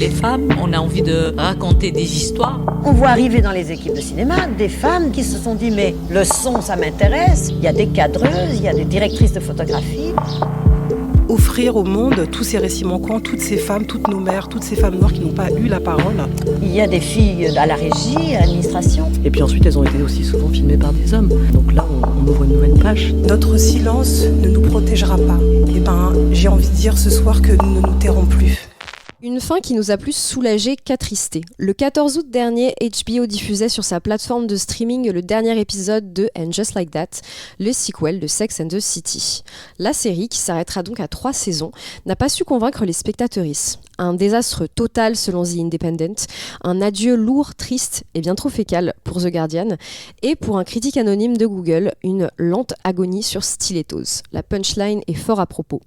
les femmes, on a envie de raconter des histoires. On voit arriver dans les équipes de cinéma des femmes qui se sont dit mais le son ça m'intéresse, il y a des cadreuses, il y a des directrices de photographie. Offrir au monde tous ces récits manquants, toutes ces femmes, toutes nos mères, toutes ces femmes noires qui n'ont pas eu la parole. Il y a des filles à la régie, à l'administration. Et puis ensuite, elles ont été aussi souvent filmées par des hommes. Donc là, on ouvre une nouvelle page. Notre silence ne nous protégera pas. Et j'ai envie de dire ce soir que nous ne nous tairons plus. Une fin qui nous a plus soulagés qu'attristés. Le 14 août dernier, HBO diffusait sur sa plateforme de streaming le dernier épisode de And Just Like That, le sequel de Sex and the City. La série, qui s'arrêtera donc à 3 saisons, n'a pas su convaincre les spectatrices. Un désastre total selon The Independent, un adieu lourd, triste et bien trop fécal pour The Guardian, et pour un critique anonyme de Google, une lente agonie sur Stilettos. La punchline est fort à propos.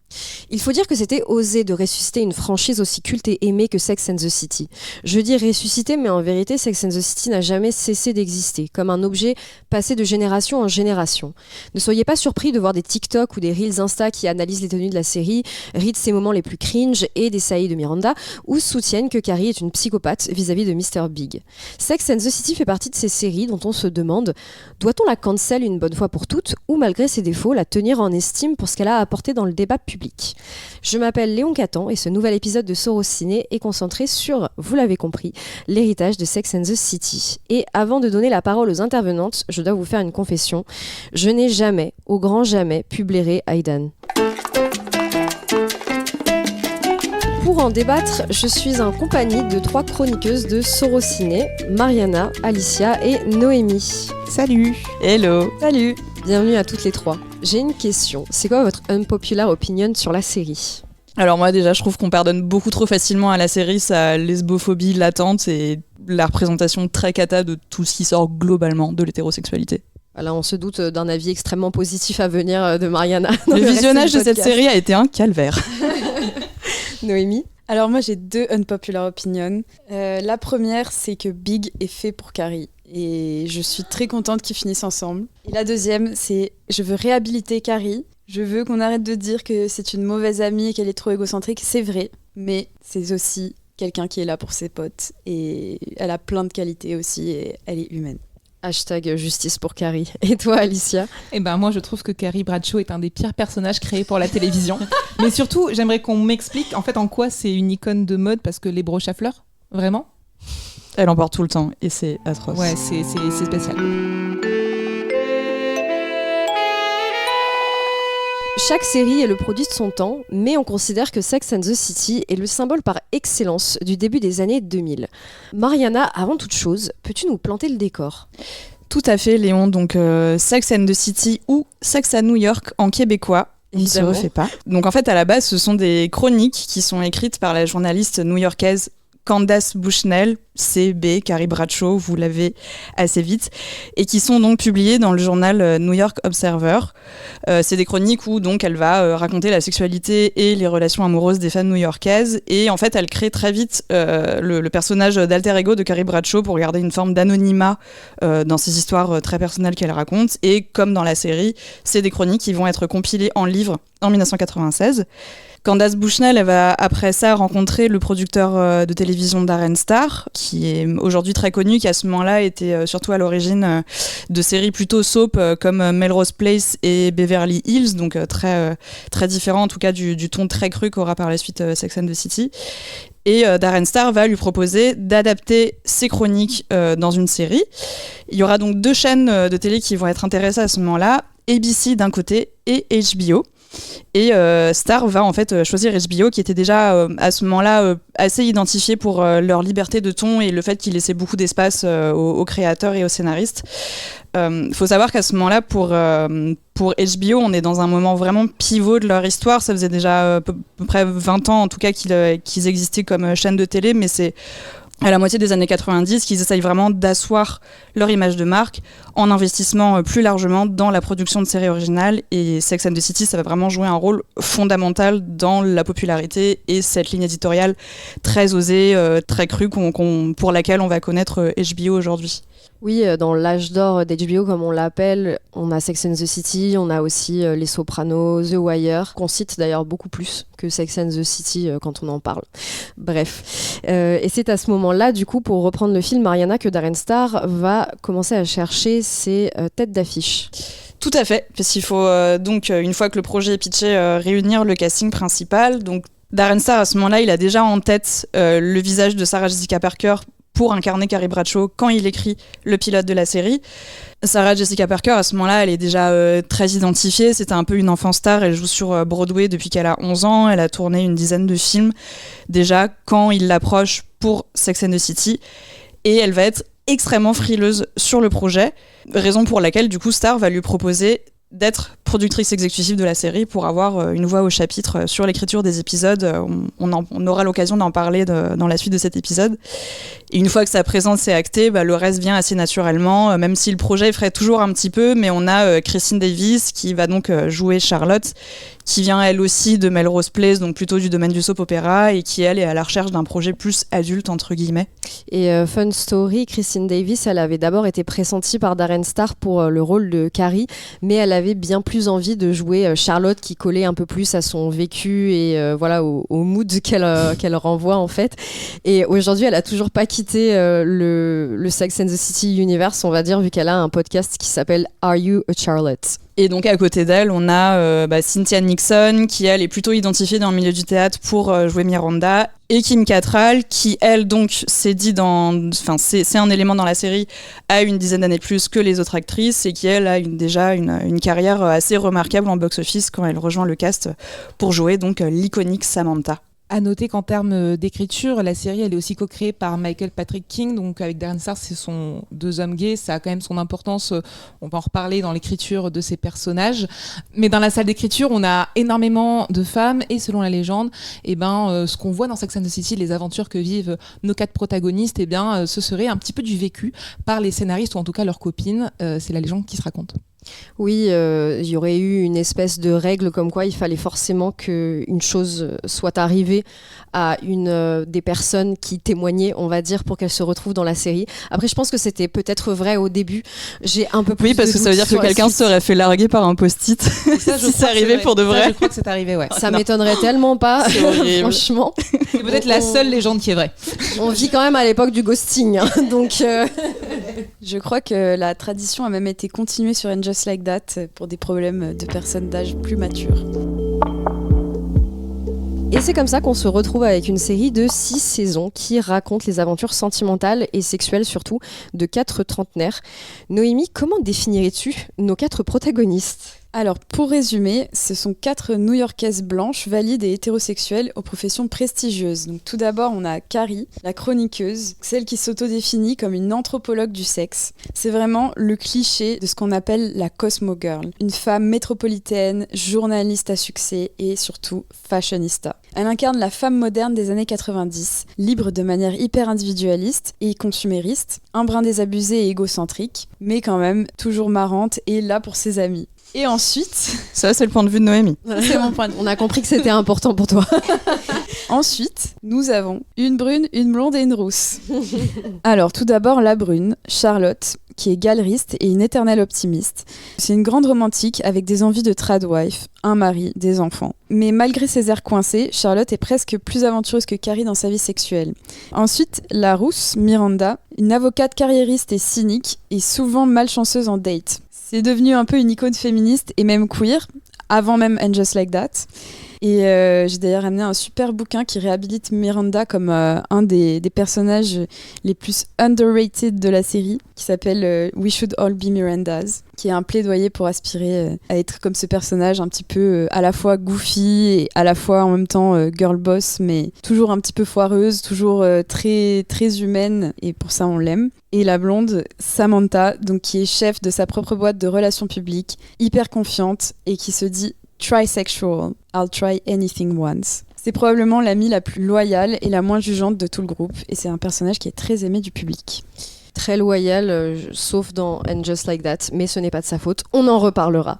Il faut dire que c'était osé de ressusciter une franchise aussi culte et aimée que Sex and the City. Je dis ressusciter, mais en vérité, Sex and the City n'a jamais cessé d'exister, comme un objet passé de génération en génération. Ne soyez pas surpris de voir des TikTok ou des Reels Insta qui analysent les tenues de la série, rient de ses moments les plus cringe et des saillies de Miranda, ou soutiennent que Carrie est une psychopathe vis-à-vis de Mr. Big. Sex and the City fait partie de ces séries dont on se demande, doit-on la cancel une bonne fois pour toutes, ou malgré ses défauts, la tenir en estime pour ce qu'elle a apporté dans le débat public. Je m'appelle Léon Catan et ce nouvel épisode de Soros Ciné est concentré sur, vous l'avez compris, l'héritage de Sex and the City. Et avant de donner la parole aux intervenantes, je dois vous faire une confession. Je n'ai jamais, au grand jamais, pu blairer Aidan. Pour en débattre, je suis en compagnie de 3 chroniqueuses de Soros Ciné, Mariana, Alicia et Noémie. Salut. Hello. Salut. Bienvenue à toutes les 3. J'ai une question. C'est quoi votre unpopular opinion sur la série ? Alors moi déjà je trouve qu'on pardonne beaucoup trop facilement à la série sa lesbophobie latente et la représentation très cata de tout ce qui sort globalement de l'hétérosexualité. Voilà, on se doute d'un avis extrêmement positif à venir de Mariana. Le visionnage de cette série a été un calvaire. Noémie ? Alors moi j'ai 2 unpopular opinions. La première c'est que Big est fait pour Carrie et je suis très contente qu'ils finissent ensemble. Et la deuxième c'est je veux réhabiliter Carrie. Je veux qu'on arrête de dire que c'est une mauvaise amie et qu'elle est trop égocentrique. C'est vrai, mais c'est aussi quelqu'un qui est là pour ses potes. Et elle a plein de qualités aussi et elle est humaine. Hashtag justice pour Carrie. Et toi, Alicia ? Eh ben moi, je trouve que Carrie Bradshaw est un des pires personnages créés pour la télévision. Mais surtout, j'aimerais qu'on m'explique en fait en quoi c'est une icône de mode parce que les broches à fleurs, vraiment ? Elle en porte tout le temps et c'est atroce. Ouais, c'est spécial. Chaque série est le produit de son temps, mais on considère que Sex and the City est le symbole par excellence du début des années 2000. Mariana, avant toute chose, peux-tu nous planter le décor ? Tout à fait, Léon. Donc, Sex and the City ou Sex à New York en québécois. Il ne se refait pas. Donc, en fait, à la base, ce sont des chroniques qui sont écrites par la journaliste new-yorkaise Candace Bushnell, CB, Carrie Bradshaw, vous l'avez assez vite, et qui sont donc publiées dans le journal New York Observer. C'est des chroniques où donc elle va raconter la sexualité et les relations amoureuses des femmes new-yorkaises, et en fait elle crée très vite le personnage d'alter ego de Carrie Bradshaw pour garder une forme d'anonymat dans ces histoires très personnelles qu'elle raconte, et comme dans la série, c'est des chroniques qui vont être compilées en livre en 1996. Candace Bushnell, elle va après ça rencontrer le producteur de télévision Darren Star, qui est aujourd'hui très connu, qui à ce moment-là était surtout à l'origine de séries plutôt soap comme Melrose Place et Beverly Hills, donc très différent en tout cas du ton très cru qu'aura par la suite Sex and the City. Et Darren Star va lui proposer d'adapter ses chroniques dans une série. Il y aura donc 2 chaînes de télé qui vont être intéressées à ce moment-là, ABC d'un côté et HBO. Et Star va en fait choisir HBO qui était déjà à ce moment-là assez identifié pour leur liberté de ton et le fait qu'ils laissaient beaucoup d'espace aux créateurs et aux scénaristes. Faut savoir qu'à ce moment-là pour HBO on est dans un moment vraiment pivot de leur histoire. Ça faisait déjà à peu près 20 ans en tout cas qu'ils existaient comme chaîne de télé, mais c'est à la moitié des années 90 qu'ils essayent vraiment d'asseoir leur image de marque en investissement plus largement dans la production de séries originales, et Sex and the City ça va vraiment jouer un rôle fondamental dans la popularité et cette ligne éditoriale très osée, très crue pour laquelle on va connaître HBO aujourd'hui. Oui, dans l'âge d'or d'HBO, comme on l'appelle, on a Sex and the City, on a aussi Les Sopranos, The Wire, qu'on cite d'ailleurs beaucoup plus que Sex and the City quand on en parle. Bref. Et c'est à ce moment-là, du coup, pour reprendre le film, Mariana, que Darren Star va commencer à chercher ses têtes d'affiche. Tout à fait, parce qu'il faut donc, une fois que le projet est pitché, réunir le casting principal. Donc Darren Star, à ce moment-là, il a déjà en tête le visage de Sarah Jessica Parker pour incarner Carrie Bradshaw quand il écrit le pilote de la série. Sarah Jessica Parker, à ce moment-là, elle est déjà très identifiée. C'était un peu une enfant star. Elle joue sur Broadway depuis qu'elle a 11 ans. Elle a tourné une dizaine de films déjà quand il l'approche pour Sex and the City. Et elle va être extrêmement frileuse sur le projet, raison pour laquelle, du coup, Star va lui proposer d'être productrice exécutive de la série pour avoir une voix au chapitre sur l'écriture des épisodes. On aura l'occasion d'en parler dans la suite de cet épisode. Et une fois que sa présence est actée, le reste vient assez naturellement, même si le projet ferait toujours un petit peu, mais on a Christine Davis qui va donc jouer Charlotte, qui vient elle aussi de Melrose Place, donc plutôt du domaine du soap opéra, et qui elle est à la recherche d'un projet plus adulte, entre guillemets. Et fun story, Christine Davis, elle avait d'abord été pressentie par Darren Star pour le rôle de Carrie, mais elle avait bien plus envie de jouer Charlotte, qui collait un peu plus à son vécu et voilà au mood qu'elle renvoie en fait. Et aujourd'hui, elle a toujours pas quitté le Sex and the City universe, on va dire, vu qu'elle a un podcast qui s'appelle Are You a Charlotte? Et donc à côté d'elle, on a Cynthia Nixon, qui elle est plutôt identifiée dans le milieu du théâtre pour jouer Miranda, et Kim Cattrall, qui elle donc c'est un élément dans la série, a une dizaine d'années de plus que les autres actrices, et qui elle a déjà une carrière assez remarquable en box-office quand elle rejoint le cast pour jouer donc l'iconique Samantha. À noter qu'en termes d'écriture, la série elle est aussi co-créée par Michael Patrick King, donc avec Darren Star, c'est son deux hommes gays, ça a quand même son importance, on va en reparler dans l'écriture de ces personnages. Mais dans la salle d'écriture, on a énormément de femmes, et selon la légende, ce qu'on voit dans Sex and the City, les aventures que vivent nos 4 protagonistes, ce serait un petit peu du vécu par les scénaristes, ou en tout cas leurs copines, c'est la légende qui se raconte. Oui, il y aurait eu une espèce de règle comme quoi il fallait forcément qu'une chose soit arrivée à une des personnes qui témoignaient, on va dire, pour qu'elle se retrouve dans la série. Après, je pense que c'était peut-être vrai au début. J'ai un peu plus parce que ça veut dire que quelqu'un serait fait larguer par un post-it si ça arrivait pour de vrai. Ça, je crois que c'est arrivé, ouais. Ça m'étonnerait tellement pas, franchement. C'est peut-être la seule légende qui est vraie. On vit quand même à l'époque du ghosting, hein, donc... Je crois que la tradition a même été continuée sur And Just Like That pour des problèmes de personnes d'âge plus mature. Et c'est comme ça qu'on se retrouve avec une série de 6 saisons qui raconte les aventures sentimentales et sexuelles surtout de 4 trentenaires. Noémie, comment définirais-tu nos 4 protagonistes ? Alors, pour résumer, ce sont 4 New-Yorkaises blanches, valides et hétérosexuelles aux professions prestigieuses. Donc, tout d'abord, on a Carrie, la chroniqueuse, celle qui s'autodéfinit comme une anthropologue du sexe. C'est vraiment le cliché de ce qu'on appelle la Cosmo Girl. Une femme métropolitaine, journaliste à succès et surtout fashionista. Elle incarne la femme moderne des années 90, libre de manière hyper individualiste et consumériste, un brin désabusé et égocentrique, mais quand même toujours marrante et là pour ses amis. Et ensuite... Ça, c'est le point de vue de Noémie. C'est mon point de vue. On a compris que c'était important pour toi. Ensuite, nous avons une brune, une blonde et une rousse. Alors, tout d'abord, la brune, Charlotte, qui est galeriste et une éternelle optimiste. C'est une grande romantique avec des envies de tradwife, un mari, des enfants. Mais malgré ses airs coincés, Charlotte est presque plus aventureuse que Carrie dans sa vie sexuelle. Ensuite, la rousse, Miranda, une avocate carriériste et cynique, et souvent malchanceuse en date. C'est devenu un peu une icône féministe et même queer, avant même And Just Like That. Et j'ai d'ailleurs amené un super bouquin qui réhabilite Miranda comme un des personnages les plus underrated de la série, qui s'appelle We Should All Be Mirandas, qui est un plaidoyer pour aspirer à être comme ce personnage un petit peu à la fois goofy et à la fois en même temps girl boss, mais toujours un petit peu foireuse, toujours très, très humaine, et pour ça on l'aime. Et la blonde, Samantha, donc qui est chef de sa propre boîte de relations publiques, hyper confiante et qui se dit trisexual, I'll try anything once. C'est probablement l'amie la plus loyale et la moins jugeante de tout le groupe, et c'est un personnage qui est très aimé du public. très loyal, sauf dans And Just Like That, mais ce n'est pas de sa faute, on en reparlera.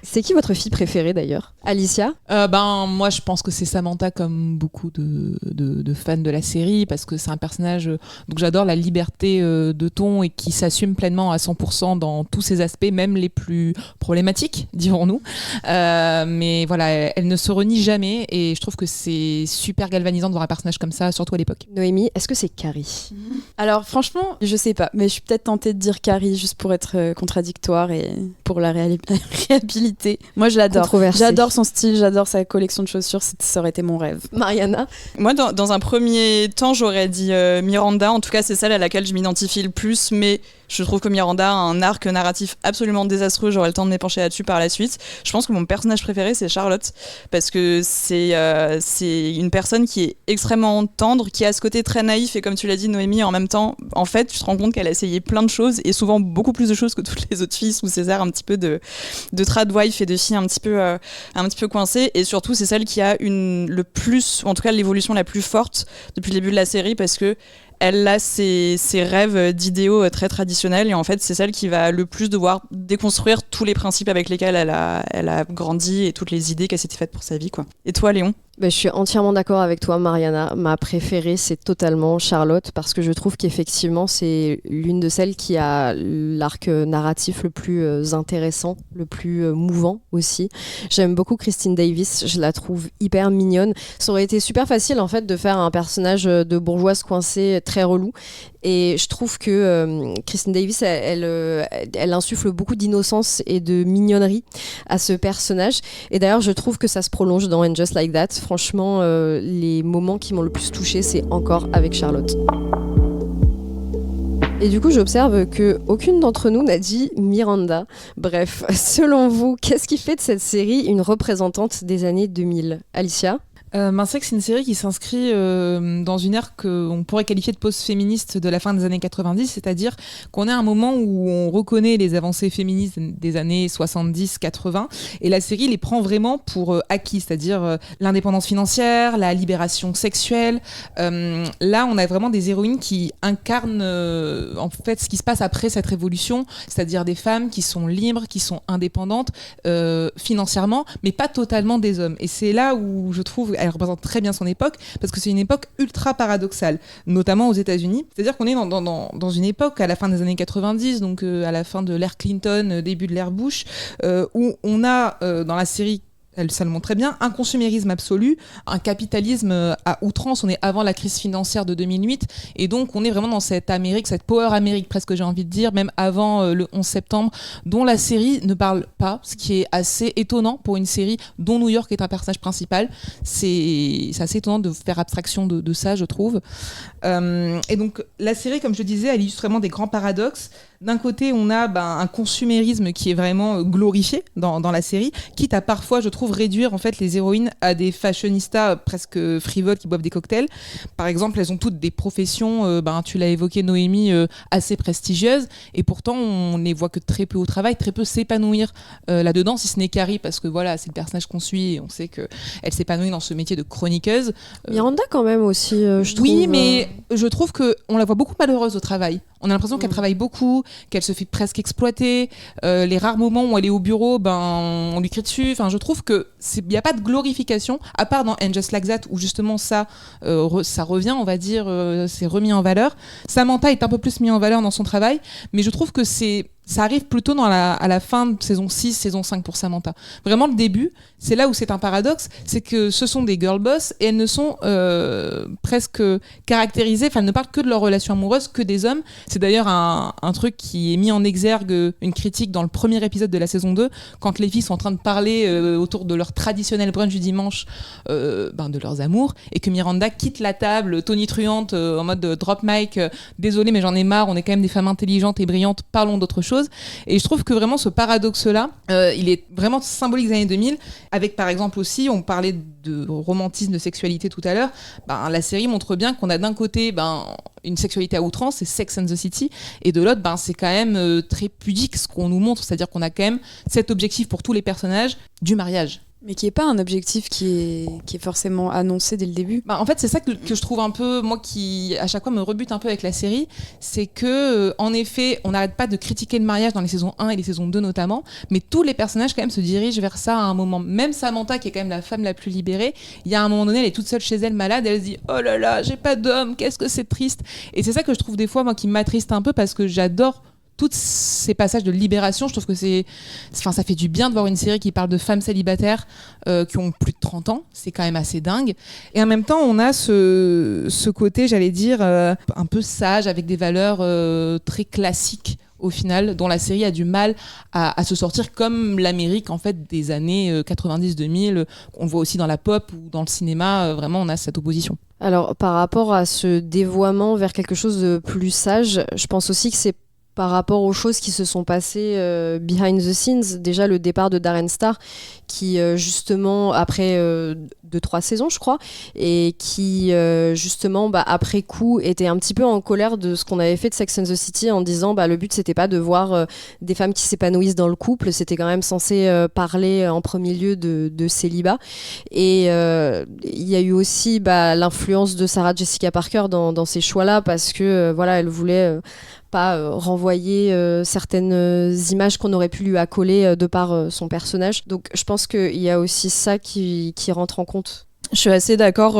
C'est qui votre fille préférée d'ailleurs ? Alicia ? Moi je pense que c'est Samantha, comme beaucoup de fans de la série, parce que c'est un personnage donc j'adore la liberté de ton et qui s'assume pleinement à 100% dans tous ses aspects, même les plus problématiques, dirons-nous. Mais voilà, elle ne se renie jamais et je trouve que c'est super galvanisant de voir un personnage comme ça, surtout à l'époque. Noémie, est-ce que c'est Carrie ? Alors franchement, je sais pas, mais je suis peut-être tentée de dire Carrie juste pour être contradictoire et pour la réhabiliter. Moi je l'adore. J'adore son style, j'adore sa collection de chaussures, ça aurait été mon rêve. Mariana ? Moi, dans un premier temps, j'aurais dit Miranda. En tout cas, c'est celle à laquelle je m'identifie le plus, mais je trouve que Miranda a un arc narratif absolument désastreux. J'aurai le temps de m'épancher là-dessus par la suite. Je pense que mon personnage préféré, c'est Charlotte, parce que c'est une personne qui est extrêmement tendre, qui a ce côté très naïf, et comme tu l'as dit, Noémie, en même temps, en fait, tu te rends compte qu'elle a essayé plein de choses, et souvent beaucoup plus de choses que toutes les autres filles, sous ces airs un petit peu de tradwife et de filles un petit peu coincées. Et surtout, c'est celle qui a le plus, ou en tout cas l'évolution la plus forte depuis le début de la série, parce que elle a ses rêves d'idéaux très traditionnels, et en fait c'est celle qui va le plus devoir déconstruire tous les principes avec lesquels elle a grandi et toutes les idées qu'elle s'était faites pour sa vie, quoi. Et toi, Léon ? Je suis entièrement d'accord avec toi, Mariana. Ma préférée, c'est totalement Charlotte, parce que je trouve qu'effectivement, c'est l'une de celles qui a l'arc narratif le plus intéressant, le plus mouvant aussi. J'aime beaucoup Christine Davis, je la trouve hyper mignonne. Ça aurait été super facile, en fait, de faire un personnage de bourgeoise coincée très relou. Et je trouve que Christine Davis, elle insuffle beaucoup d'innocence et de mignonnerie à ce personnage. Et d'ailleurs, je trouve que ça se prolonge dans And Just Like That. Franchement, les moments qui m'ont le plus touchée, c'est encore avec Charlotte. Et du coup, j'observe qu'aucune d'entre nous n'a dit Miranda. Bref, selon vous, qu'est-ce qui fait de cette série une représentante des années 2000 ? Alicia ? C'est que c'est une série qui s'inscrit dans une ère qu'on pourrait qualifier de post-féministe de la fin des années 90, c'est-à-dire qu'on est à un moment où on reconnaît les avancées féministes des années 70-80, et la série les prend vraiment pour acquis, c'est-à-dire l'indépendance financière, la libération sexuelle. Là, on a vraiment des héroïnes qui incarnent en fait ce qui se passe après cette révolution, c'est-à-dire des femmes qui sont libres, qui sont indépendantes financièrement, mais pas totalement des hommes. Et c'est là où je trouve elle représente très bien son époque, parce que c'est une époque ultra paradoxale, notamment aux États-Unis. C'est-à-dire qu'on est dans une époque à la fin des années 90, donc à la fin de l'ère Clinton, début de l'ère Bush, où on a dans la série, ça le montre très bien, un consumérisme absolu, un capitalisme à outrance. On est avant la crise financière de 2008, et donc on est vraiment dans cette Amérique, cette Power Amérique presque, j'ai envie de dire, même avant le 11 septembre, dont la série ne parle pas, ce qui est assez étonnant pour une série dont New York est un personnage principal. C'est assez étonnant de faire abstraction de ça, je trouve. Et donc la série, comme je disais, elle illustre vraiment des grands paradoxes. D'un côté, on a un consumérisme qui est vraiment glorifié dans la série, quitte à parfois, je trouve, réduire en fait les héroïnes à des fashionistas presque frivoles qui boivent des cocktails. Par exemple, elles ont toutes des professions, tu l'as évoqué, Noémie, assez prestigieuses, et pourtant on les voit que très peu au travail, très peu s'épanouir là-dedans, si ce n'est Carrie, parce que voilà, c'est le personnage qu'on suit et on sait qu'elle s'épanouit dans ce métier de chroniqueuse. Miranda quand même aussi, je trouve. Oui, mais je trouve qu'on la voit beaucoup malheureuse au travail. On a l'impression qu'elle travaille beaucoup, qu'elle se fait presque exploiter. Les rares moments où elle est au bureau, on lui crie dessus. Enfin, je trouve qu'il n'y a pas de glorification, à part dans And Just Like That, où justement ça revient, on va dire, c'est remis en valeur. Samantha est un peu plus mise en valeur dans son travail, mais je trouve que ça arrive plutôt à la fin de saison 6, saison 5 pour Samantha. Vraiment, le début, c'est là où c'est un paradoxe, c'est que ce sont des girl boss, et elles ne sont presque caractérisées, elles ne parlent que de leur relation amoureuse, que des hommes. C'est d'ailleurs un truc qui est mis en exergue, une critique dans le premier épisode de la saison 2, quand les filles sont en train de parler autour de leur traditionnel brunch du dimanche, de leurs amours, et que Miranda quitte la table, tonitruante, en mode drop mic, désolée mais j'en ai marre, on est quand même des femmes intelligentes et brillantes, parlons d'autre chose. Et je trouve que vraiment ce paradoxe-là, il est vraiment symbolique des années 2000, avec par exemple aussi, on parlait de romantisme, de sexualité tout à l'heure, la série montre bien qu'on a d'un côté une sexualité à outrance, c'est Sex and the City, et de l'autre, c'est quand même très pudique ce qu'on nous montre, c'est-à-dire qu'on a quand même cet objectif pour tous les personnages du mariage. Mais qui n'est pas un objectif qui est forcément annoncé dès le début. En fait, c'est ça que je trouve un peu, moi, qui à chaque fois me rebute un peu avec la série, c'est que, en effet, on n'arrête pas de critiquer le mariage dans les saisons 1 et les saisons 2 notamment, mais tous les personnages quand même se dirigent vers ça à un moment. Même Samantha, qui est quand même la femme la plus libérée, il y a un moment donné, elle est toute seule chez elle, malade, elle se dit « Oh là là, j'ai pas d'homme, qu'est-ce que c'est triste !» Et c'est ça que je trouve des fois, moi, qui m'attriste un peu, parce que j'adore tous ces passages de libération. Je trouve que ça fait du bien de voir une série qui parle de femmes célibataires qui ont plus de 30 ans. C'est quand même assez dingue. Et en même temps, on a ce côté, j'allais dire, un peu sage, avec des valeurs très classiques au final, dont la série a du mal à se sortir, comme l'Amérique en fait des années 90-2000. On voit aussi dans la pop ou dans le cinéma, vraiment on a cette opposition. Alors par rapport à ce dévoiement vers quelque chose de plus sage, je pense aussi que c'est par rapport aux choses qui se sont passées behind the scenes. Déjà le départ de Darren Star, qui justement après 2-3 saisons je crois, et qui justement après coup était un petit peu en colère de ce qu'on avait fait de Sex and the City, en disant le but c'était pas de voir des femmes qui s'épanouissent dans le couple, c'était quand même censé parler en premier lieu de célibat. Et il y a eu aussi l'influence de Sarah Jessica Parker dans ces choix-là, parce que elle voulait pas renvoyer certaines images qu'on aurait pu lui accoler de par son personnage. Donc je pense qu'il y a aussi ça qui rentre en compte. Je suis assez d'accord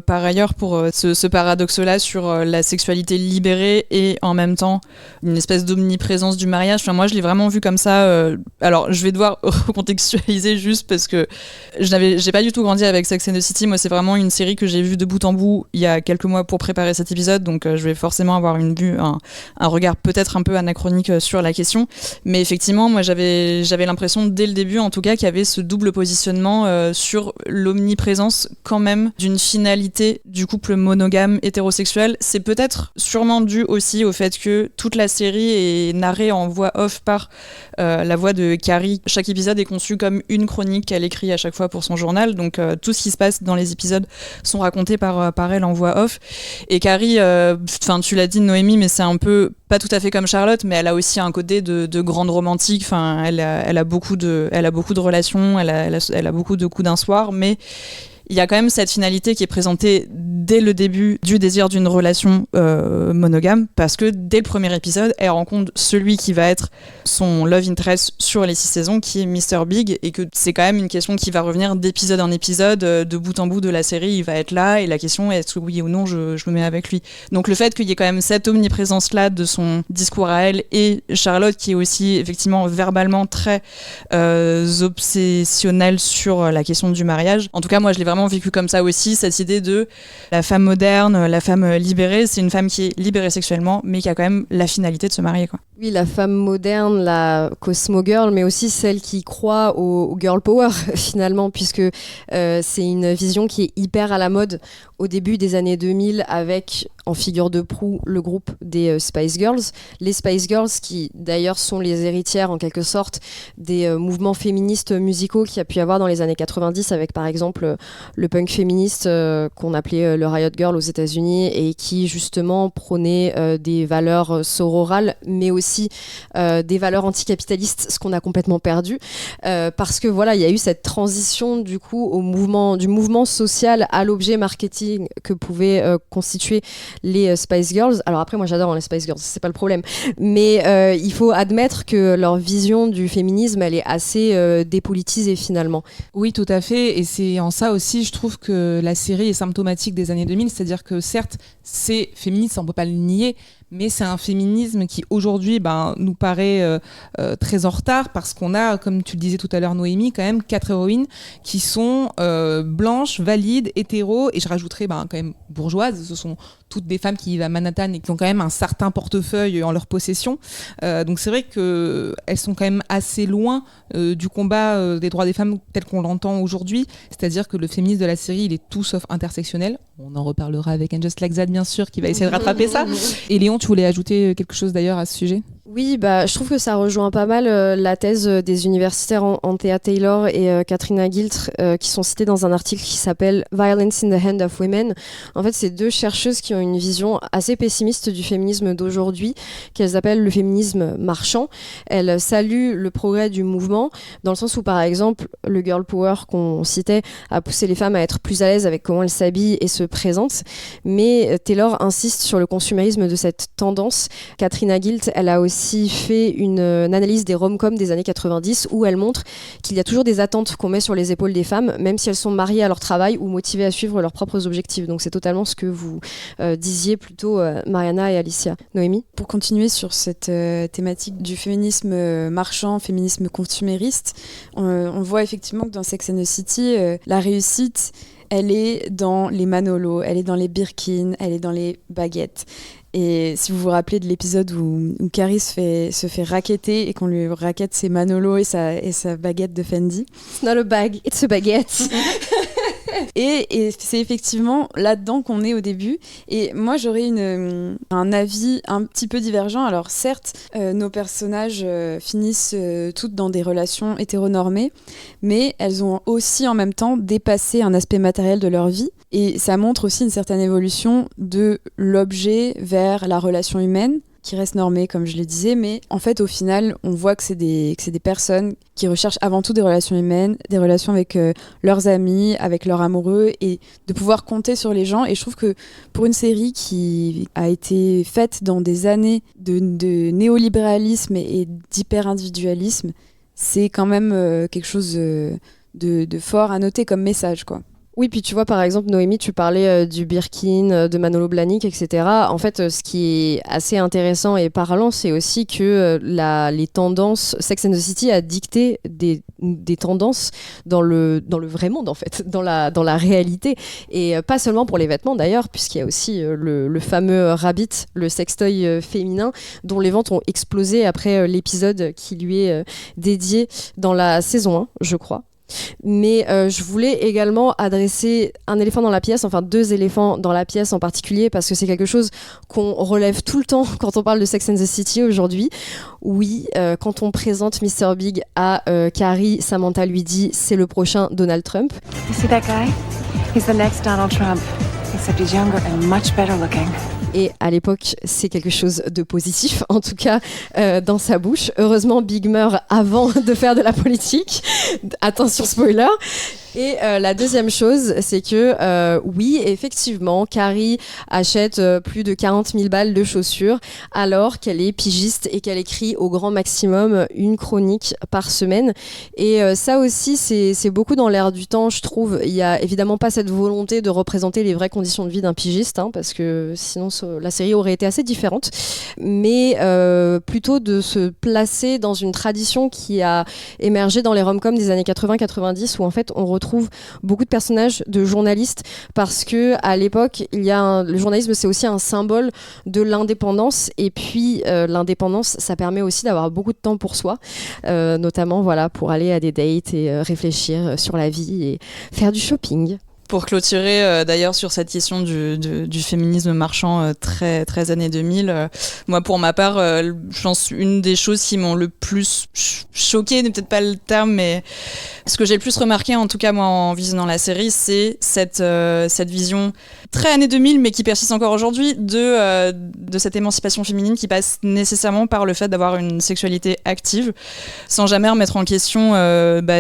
par ailleurs pour ce paradoxe-là sur la sexualité libérée et en même temps une espèce d'omniprésence du mariage. Enfin, moi, je l'ai vraiment vu comme ça. Alors, je vais devoir recontextualiser juste parce que j'ai pas du tout grandi avec Sex and the City. Moi, c'est vraiment une série que j'ai vue de bout en bout il y a quelques mois pour préparer cet épisode. Donc, je vais forcément avoir un regard peut-être un peu anachronique sur la question. Mais effectivement, moi, j'avais l'impression dès le début, en tout cas, qu'il y avait ce double positionnement sur l'omniprésence quand même d'une finalité du couple monogame hétérosexuel. C'est peut-être sûrement dû aussi au fait que toute la série est narrée en voix off par la voix de Carrie. Chaque épisode est conçu comme une chronique qu'elle écrit à chaque fois pour son journal, donc tout ce qui se passe dans les épisodes sont racontés par elle en voix off. Et Carrie, tu l'as dit Noémie, mais c'est un peu pas tout à fait comme Charlotte, mais elle a aussi un côté de grande romantique. Enfin, elle a beaucoup de relations, elle a beaucoup de coups d'un soir, mais il y a quand même cette finalité qui est présentée dès le début du désir d'une relation monogame, parce que dès le premier épisode, elle rencontre celui qui va être son love interest sur les 6 saisons, qui est Mr. Big, et que c'est quand même une question qui va revenir d'épisode en épisode, de bout en bout de la série, il va être là, et la question est est-ce que oui ou non je me mets avec lui. Donc le fait qu'il y ait quand même cette omniprésence-là de son discours à elle, et Charlotte qui est aussi effectivement verbalement très obsessionnelle sur la question du mariage. En tout cas, moi je l'ai vraiment vécu comme ça aussi, cette idée de la femme moderne, la femme libérée, c'est une femme qui est libérée sexuellement, mais qui a quand même la finalité de se marier, quoi. Oui, la femme moderne, la Cosmo Girl, mais aussi celle qui croit au girl power, finalement, puisque c'est une vision qui est hyper à la mode au début des années 2000, avec en figure de proue le groupe des Spice Girls. Les Spice Girls qui d'ailleurs sont les héritières en quelque sorte des mouvements féministes musicaux qu'il y a pu y avoir dans les années 90, avec par exemple le punk féministe qu'on appelait le Riot Girl aux États-Unis, et qui justement prônait des valeurs sororales, mais aussi des valeurs anticapitalistes, ce qu'on a complètement perdu, parce que il y a eu cette transition du coup du mouvement social à l'objet marketing que pouvaient constituer les Spice Girls. Alors après, moi j'adore les Spice Girls, c'est pas le problème, mais il faut admettre que leur vision du féminisme, elle est assez dépolitisée finalement. Oui, tout à fait, et c'est en ça aussi je trouve que la série est symptomatique des années 2000, c'est-à-dire que certes c'est féministe, on peut pas le nier, mais c'est un féminisme qui aujourd'hui nous paraît très en retard, parce qu'on a, comme tu le disais tout à l'heure Noémie, quand même 4 héroïnes qui sont blanches, valides, hétéros, et je rajouterais quand même bourgeoises. Ce sont toutes des femmes qui vivent à Manhattan et qui ont quand même un certain portefeuille en leur possession. Donc c'est vrai qu'elles sont quand même assez loin du combat des droits des femmes tel qu'on l'entend aujourd'hui. C'est-à-dire que le féminisme de la série, il est tout sauf intersectionnel. On en reparlera avec And Just Like That, bien sûr, qui va essayer de rattraper ça. Et Léon, tu voulais ajouter quelque chose d'ailleurs à ce sujet ? Oui, je trouve que ça rejoint pas mal la thèse des universitaires Anthea Taylor et Katrina Giltr qui sont citées dans un article qui s'appelle Violence in the Hand of Women. En fait, c'est 2 chercheuses qui ont une vision assez pessimiste du féminisme d'aujourd'hui, qu'elles appellent le féminisme marchand. Elles saluent le progrès du mouvement, dans le sens où, par exemple, le girl power qu'on citait a poussé les femmes à être plus à l'aise avec comment elles s'habillent et se présentent. Mais Taylor insiste sur le consumérisme de cette tendance. Katrina Giltr, elle a aussi fait une analyse des rom-coms des années 90 où elle montre qu'il y a toujours des attentes qu'on met sur les épaules des femmes, même si elles sont mariées à leur travail ou motivées à suivre leurs propres objectifs. Donc c'est totalement ce que vous disiez plutôt, Mariana et Alicia. Noémie ? Pour continuer sur cette thématique du féminisme marchand, féminisme consumériste, on voit effectivement que dans Sex and the City, la réussite, elle est dans les Manolo, elle est dans les Birkin, elle est dans les baguettes. Et si vous vous rappelez de l'épisode où Carrie se fait racketter et qu'on lui rackette ses Manolo et sa baguette de Fendi. It's not a bag, it's a baguette. Et c'est effectivement là-dedans qu'on est au début. Et moi, j'aurais un avis un petit peu divergent. Alors certes, nos personnages finissent toutes dans des relations hétéronormées, mais elles ont aussi en même temps dépassé un aspect matériel de leur vie. Et ça montre aussi une certaine évolution de l'objet vers la relation humaine, qui reste normée, comme je le disais, mais en fait, au final, on voit que c'est des personnes qui recherchent avant tout des relations humaines, des relations avec leurs amis, avec leurs amoureux, et de pouvoir compter sur les gens. Et je trouve que pour une série qui a été faite dans des années de néolibéralisme et d'hyper-individualisme, c'est quand même quelque chose de fort à noter comme message, quoi. Oui, puis tu vois, par exemple, Noémie, tu parlais du Birkin, de Manolo Blahnik, etc. En fait, ce qui est assez intéressant et parlant, c'est aussi que les tendances, Sex and the City a dicté des tendances dans le vrai monde, en fait, dans la réalité. Et pas seulement pour les vêtements, d'ailleurs, puisqu'il y a aussi le fameux Rabbit, le sextoy féminin, dont les ventes ont explosé après l'épisode qui lui est dédié dans la saison 1, je crois. Mais je voulais également adresser un éléphant dans la pièce, enfin 2 éléphants dans la pièce en particulier, parce que c'est quelque chose qu'on relève tout le temps quand on parle de Sex and the City aujourd'hui. Oui, quand on présente Mr. Big à Carrie, Samantha lui dit c'est le prochain Donald Trump. You see that guy? He's the next Donald Trump, except he's younger and much better looking. Et à l'époque, c'est quelque chose de positif, en tout cas dans sa bouche. Heureusement, Big meurt avant de faire de la politique. Attention, spoiler. Et la deuxième chose, c'est que oui, effectivement, Carrie achète plus de 40 000 balles de chaussures alors qu'elle est pigiste et qu'elle écrit au grand maximum une chronique par semaine. Et ça aussi, c'est beaucoup dans l'air du temps, je trouve. Il n'y a évidemment pas cette volonté de représenter les vraies conditions de vie d'un pigiste, parce que sinon la série aurait été assez différente. Mais plutôt de se placer dans une tradition qui a émergé dans les rom-coms des années 80-90 où en fait on retrouve beaucoup de personnages de journalistes parce que à l'époque le journalisme c'est aussi un symbole de l'indépendance et puis l'indépendance ça permet aussi d'avoir beaucoup de temps pour soi notamment pour aller à des dates et réfléchir sur la vie et faire du shopping. Pour clôturer d'ailleurs sur cette question du féminisme marchand très, très années 2000, moi pour ma part, je pense une des choses qui m'ont le plus choquée, n'est peut-être pas le terme, mais ce que j'ai le plus remarqué en tout cas moi en visionnant la série, c'est cette vision très années 2000 mais qui persiste encore aujourd'hui de cette émancipation féminine qui passe nécessairement par le fait d'avoir une sexualité active sans jamais remettre en question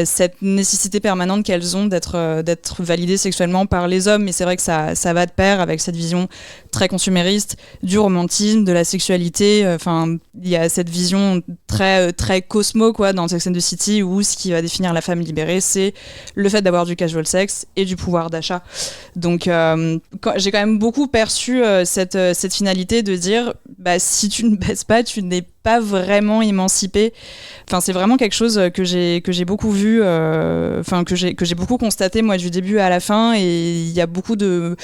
cette nécessité permanente qu'elles ont d'être validées sexuellement par les hommes, mais c'est vrai que ça va de pair avec cette vision très consumériste du romantisme, de la sexualité. Enfin, il y a cette vision très très cosmo dans Sex and the City où ce qui va définir la femme libérée, c'est le fait d'avoir du casual sex et du pouvoir d'achat. Donc, j'ai quand même beaucoup perçu cette finalité de dire, si tu ne baisses pas, tu n'es pas vraiment émancipée. Enfin, c'est vraiment quelque chose que j'ai beaucoup vu, que j'ai beaucoup constaté moi du début à la fin. Et il y a beaucoup de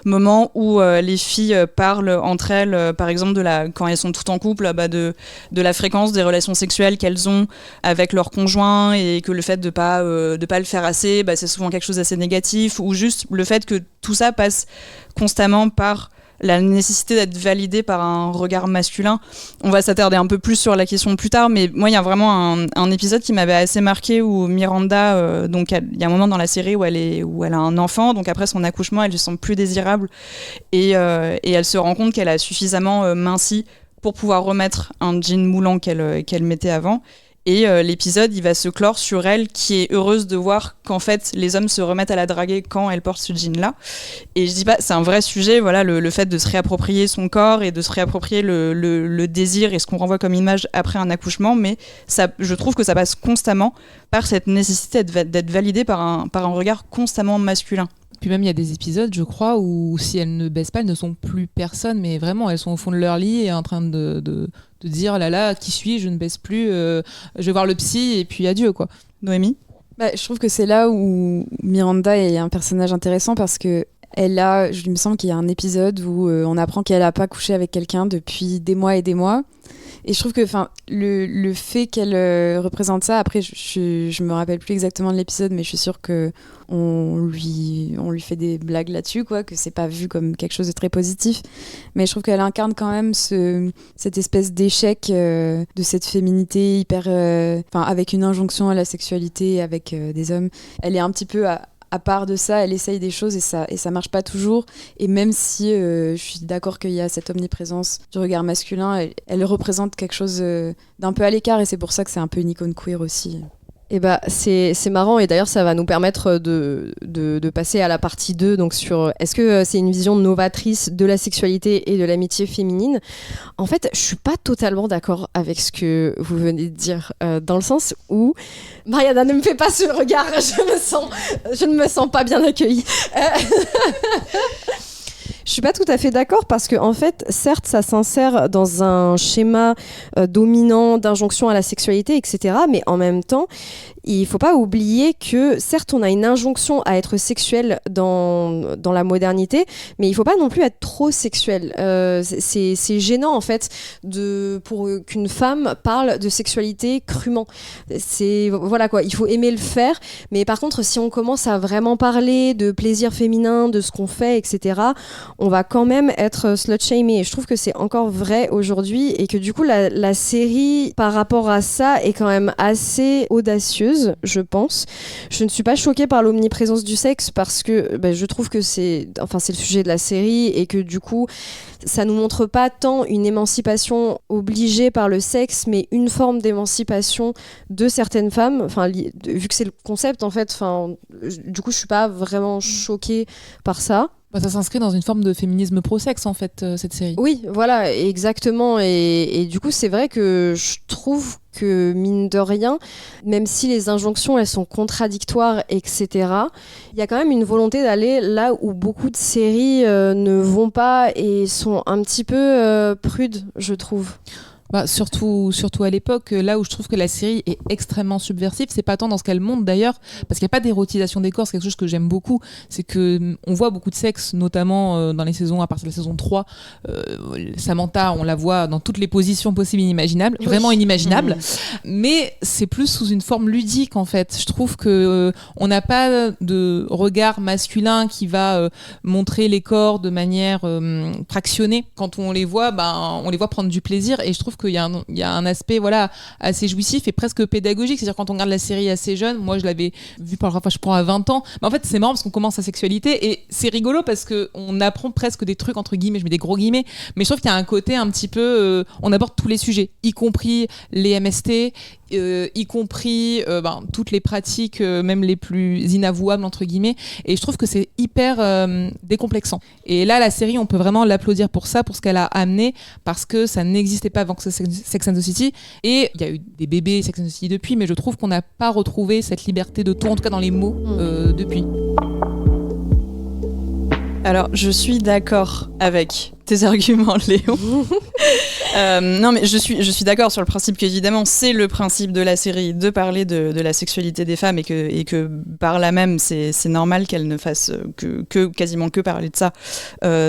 moments où les filles parlent entre elles, par exemple quand elles sont toutes en couple, de la fréquence des relations sexuelles qu'elles ont avec leur conjoint et que le fait de pas le faire assez, c'est souvent quelque chose d'assez négatif, ou juste le fait que tout ça passe constamment par la nécessité d'être validé par un regard masculin. On va s'attarder un peu plus sur la question plus tard, mais moi il y a vraiment un épisode qui m'avait assez marqué où Miranda, donc il y a un moment dans la série où elle a un enfant, donc après son accouchement elle se sent plus désirable et elle se rend compte qu'elle a suffisamment minci pour pouvoir remettre un jean moulant qu'elle mettait avant. Et l'épisode, il va se clore sur elle qui est heureuse de voir qu'en fait, les hommes se remettent à la draguer quand elle porte ce jean-là. Et je dis pas, c'est un vrai sujet, voilà, le fait de se réapproprier son corps et de se réapproprier le désir et ce qu'on renvoie comme image après un accouchement, mais ça, je trouve que ça passe constamment par cette nécessité d'être validée par un regard constamment masculin. Puis même il y a des épisodes, je crois, où si elles ne baissent pas, elles ne sont plus personne, mais vraiment elles sont au fond de leur lit et en train de dire là, qui suis-je, je ne baisse plus, je vais voir le psy et puis adieu, quoi. Noémie ? Je trouve que c'est là où Miranda est un personnage intéressant parce que il me semble qu'il y a un épisode où on apprend qu'elle n'a pas couché avec quelqu'un depuis des mois et des mois. Et je trouve que le fait qu'elle représente ça, après je me rappelle plus exactement de l'épisode, mais je suis sûre qu'on lui fait des blagues là-dessus, quoi, que c'est pas vu comme quelque chose de très positif. Mais je trouve qu'elle incarne quand même cette espèce d'échec de cette féminité hyper... avec une injonction à la sexualité avec des hommes. Elle est un petit peu... à part de ça, elle essaye des choses et ça marche pas toujours. Et même si je suis d'accord qu'il y a cette omniprésence du regard masculin, elle représente quelque chose d'un peu à l'écart et c'est pour ça que c'est un peu une icône queer aussi. Et c'est marrant et d'ailleurs ça va nous permettre de passer à la partie 2, donc sur est-ce que c'est une vision novatrice de la sexualité et de l'amitié féminine. En fait, je suis pas totalement d'accord avec ce que vous venez de dire, dans le sens où Mariana, ne me fais pas ce regard, je ne me sens pas bien accueillie. Je suis pas tout à fait d'accord parce que en fait, certes, ça s'insère dans un schéma dominant d'injonction à la sexualité, etc. Mais en même temps, il faut pas oublier que certes, on a une injonction à être sexuel dans la modernité, mais il faut pas non plus être trop sexuel. C'est gênant en fait pour qu'une femme parle de sexualité crûment. Voilà quoi, il faut aimer le faire. Mais par contre, si on commence à vraiment parler de plaisir féminin, de ce qu'on fait, etc. on va quand même être slut-shamé. Et je trouve que c'est encore vrai aujourd'hui et que du coup, la série, par rapport à ça, est quand même assez audacieuse, je pense. Je ne suis pas choquée par l'omniprésence du sexe parce que je trouve que c'est le sujet de la série et que du coup, ça nous montre pas tant une émancipation obligée par le sexe, mais une forme d'émancipation de certaines femmes. Vu que c'est le concept, en fait, du coup, je suis pas vraiment choquée par ça. Ça s'inscrit dans une forme de féminisme pro-sexe, en fait, cette série. Oui, voilà, exactement. Et du coup, c'est vrai que je trouve que, mine de rien, même si les injonctions, elles sont contradictoires, etc., il y a quand même une volonté d'aller là où beaucoup de séries ne vont pas et sont un petit peu prudes, je trouve. Surtout à l'époque, là où je trouve que la série est extrêmement subversive, c'est pas tant dans ce qu'elle montre d'ailleurs, parce qu'il n'y a pas d'érotisation des corps, c'est quelque chose que j'aime beaucoup, c'est que on voit beaucoup de sexe, notamment dans les saisons, à partir de la saison 3, Samantha, on la voit dans toutes les positions possibles et inimaginables, vraiment inimaginables, mais c'est plus sous une forme ludique en fait. Je trouve que on n'a pas de regard masculin qui va montrer les corps de manière fractionnée. Quand on les voit prendre du plaisir, et je trouve qu'il y a un aspect assez jouissif et presque pédagogique. C'est-à-dire quand on regarde la série assez jeune, moi je l'avais vue je crois à 20 ans, mais en fait c'est marrant parce qu'on commence sa sexualité et c'est rigolo parce qu'on apprend presque des trucs entre guillemets, je mets des gros guillemets, mais je trouve qu'il y a un côté un petit peu, on aborde tous les sujets, y compris les MST, y compris toutes les pratiques même les plus inavouables entre guillemets, et je trouve que c'est hyper décomplexant. Et là la série, on peut vraiment l'applaudir pour ça, pour ce qu'elle a amené, parce que ça n'existait pas avant Sex and the City, et il y a eu des bébés Sex and the City depuis, mais je trouve qu'on n'a pas retrouvé cette liberté de ton, en tout cas dans les mots, depuis. Alors, je suis d'accord avec tes arguments, Léon. Non, mais je suis d'accord sur le principe qu'évidemment, c'est le principe de la série de parler de la sexualité des femmes et que par là même, c'est normal qu'elles ne fassent quasiment que parler de ça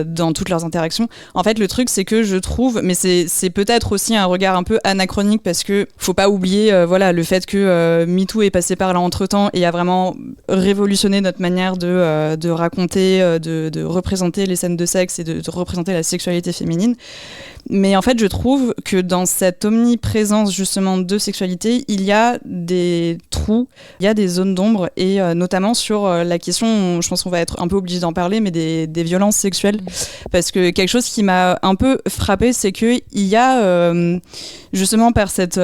dans toutes leurs interactions. En fait, le truc, c'est que je trouve, mais c'est peut-être aussi un regard un peu anachronique parce que faut pas oublier le fait que MeToo est passé par là entre-temps et a vraiment révolutionné notre manière de raconter, de représenter les scènes de sexe et de représenter la sexualité féminine. Mais en fait, je trouve que dans cette omniprésence justement de sexualité, il y a des trous, il y a des zones d'ombre, et notamment sur la question, je pense qu'on va être un peu obligé d'en parler, mais des violences sexuelles. Parce que quelque chose qui m'a un peu frappée, c'est qu'il y a justement par cette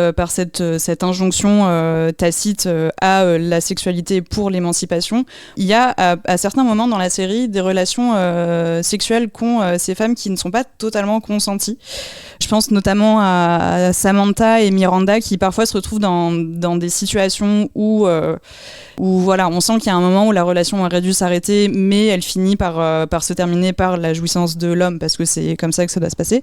injonction tacite à la sexualité pour l'émancipation, il y a à certains moments dans la série des relations sexuelles qu'ont ces femmes qui ne sont pas totalement consenties. Je pense notamment à Samantha et Miranda qui parfois se retrouvent dans des situations où voilà, on sent qu'il y a un moment où la relation aurait dû s'arrêter, mais elle finit par se terminer par la jouissance de l'homme, parce que c'est comme ça que ça doit se passer.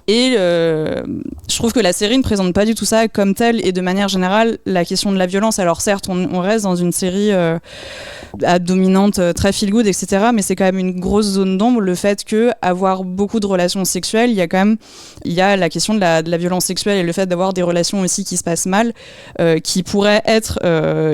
Et je trouve que la série ne présente pas du tout ça comme tel, et de manière générale, la question de la violence, alors certes, on reste dans une série à dominante très feel good, etc., mais c'est quand même une grosse zone d'ombre, le fait que avoir beaucoup de relations sexuelles, il y a la question de la violence sexuelle et le fait d'avoir des relations aussi qui se passent mal, qui pourrait être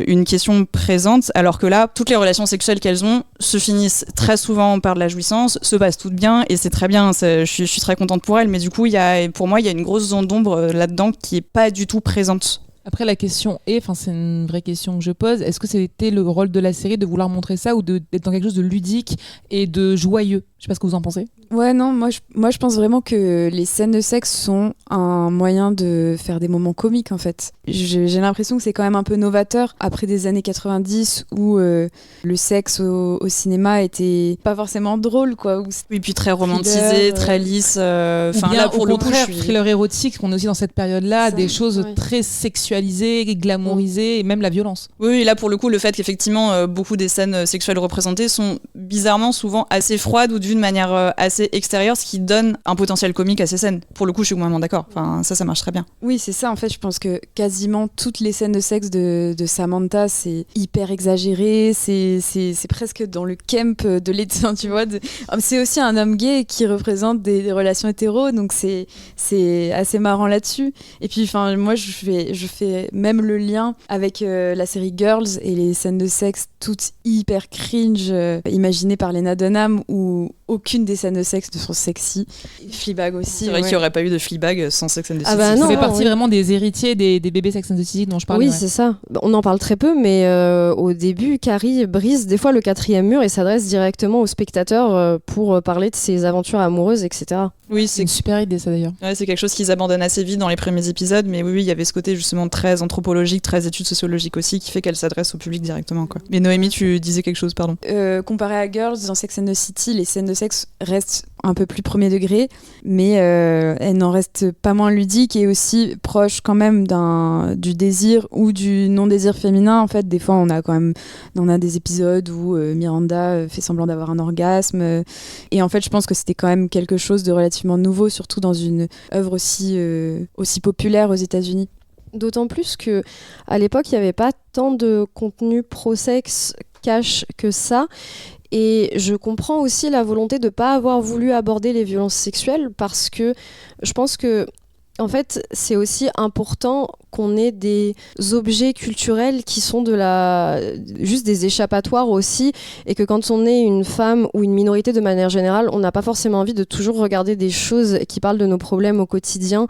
une question présente, alors que là, toutes les relations sexuelles qu'elles ont se finissent très souvent par de la jouissance, se passent toutes bien, et c'est très bien, je suis très contente pour elles, mais du coup, pour moi, il y a une grosse zone d'ombre là-dedans qui est pas du tout présente. Après, la question est, c'est une vraie question que je pose, est-ce que c'était le rôle de la série de vouloir montrer ça ou d'être dans quelque chose de ludique et de joyeux ? Je sais pas ce que vous en pensez. Ouais, non, moi je pense vraiment que les scènes de sexe sont un moyen de faire des moments comiques en fait. J'ai l'impression que c'est quand même un peu novateur après des années 90 où le sexe au cinéma était pas forcément drôle quoi. Oui, puis très romantisé, très lisse. Enfin là pour le contraire, thriller érotique qu'on est aussi dans cette période-là, des choses très sexualisées, glamourisées et même la violence. Oui, là pour le coup, le fait qu'effectivement beaucoup des scènes sexuelles représentées sont bizarrement souvent assez froides ou d'une manière assez extérieure, ce qui donne un potentiel comique à ces scènes. Pour le coup, je suis complètement d'accord. Enfin, ça marche très bien. Oui, c'est ça. En fait, je pense que quasiment toutes les scènes de sexe de Samantha, c'est hyper exagéré. C'est presque dans le camp de l'été, tu vois. C'est aussi un homme gay qui représente des relations hétéros, donc c'est assez marrant là-dessus. Et puis, moi, je fais même le lien avec la série Girls et les scènes de sexe toutes hyper cringe, imaginées par Lena Dunham, où aucune des scènes de sexe ne sont sexy. Fleabag aussi. C'est vrai qu'il n'y aurait pas eu de Fleabag sans Sex and the City. Ça fait partie vraiment des héritiers des bébés Sex and the City dont je parlais. Oui, c'est ça. On en parle très peu, mais au début, Carrie brise des fois le 4e mur et s'adresse directement aux spectateurs pour parler de ses aventures amoureuses, etc. Oui, c'est une super idée ça d'ailleurs. Ouais, c'est quelque chose qu'ils abandonnent assez vite dans les premiers épisodes, mais oui, il y avait ce côté justement très anthropologique, très études sociologiques aussi, qui fait qu'elle s'adresse au public directement, quoi. Mais Noémie, tu disais quelque chose, pardon. Comparé à Girls, dans Sex and the City, les scènes de sexe restent un peu plus premier degré, mais elles n'en restent pas moins ludiques et aussi proches quand même du désir ou du non-désir féminin. En fait, des fois, on a des épisodes où Miranda fait semblant d'avoir un orgasme, et en fait, je pense que c'était quand même quelque chose de relativement nouveau, surtout dans une œuvre aussi populaire aux États-Unis. D'autant plus que à l'époque, il n'y avait pas tant de contenu pro-sexe cash que ça. Et je comprends aussi la volonté de ne pas avoir voulu aborder les violences sexuelles parce que je pense que en fait, c'est aussi important qu'on ait des objets culturels qui sont juste des échappatoires aussi, et que quand on est une femme ou une minorité de manière générale, on n'a pas forcément envie de toujours regarder des choses qui parlent de nos problèmes au quotidien,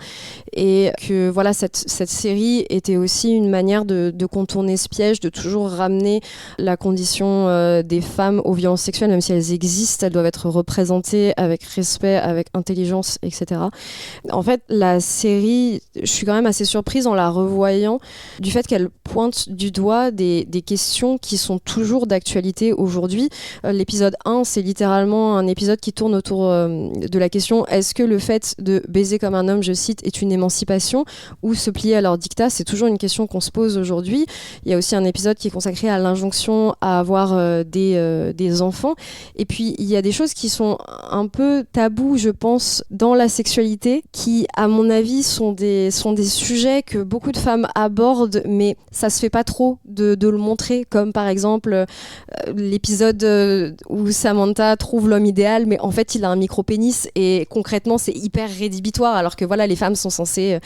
et que voilà, cette série était aussi une manière de contourner ce piège, de toujours ramener la condition des femmes aux violences sexuelles, même si elles existent, elles doivent être représentées avec respect, avec intelligence, etc. En fait, la série, je suis quand même assez surprise en la revoyant du fait qu'elle pointe du doigt des questions qui sont toujours d'actualité aujourd'hui. L'épisode 1, c'est littéralement un épisode qui tourne autour de la question: est-ce que le fait de baiser comme un homme, je cite, est une émancipation ou se plier à leur dictat? C'est toujours une question qu'on se pose aujourd'hui. Il y a aussi un épisode qui est consacré à l'injonction à avoir des enfants. Et puis, il y a des choses qui sont un peu tabous, je pense, dans la sexualité, qui, à mon avis, sont des sujets que beaucoup de femmes abordent, mais ça se fait pas trop de le montrer, comme par exemple l'épisode où Samantha trouve l'homme idéal, mais en fait, il a un micro-pénis, et concrètement, c'est hyper rédhibitoire, alors que voilà, les femmes sont censées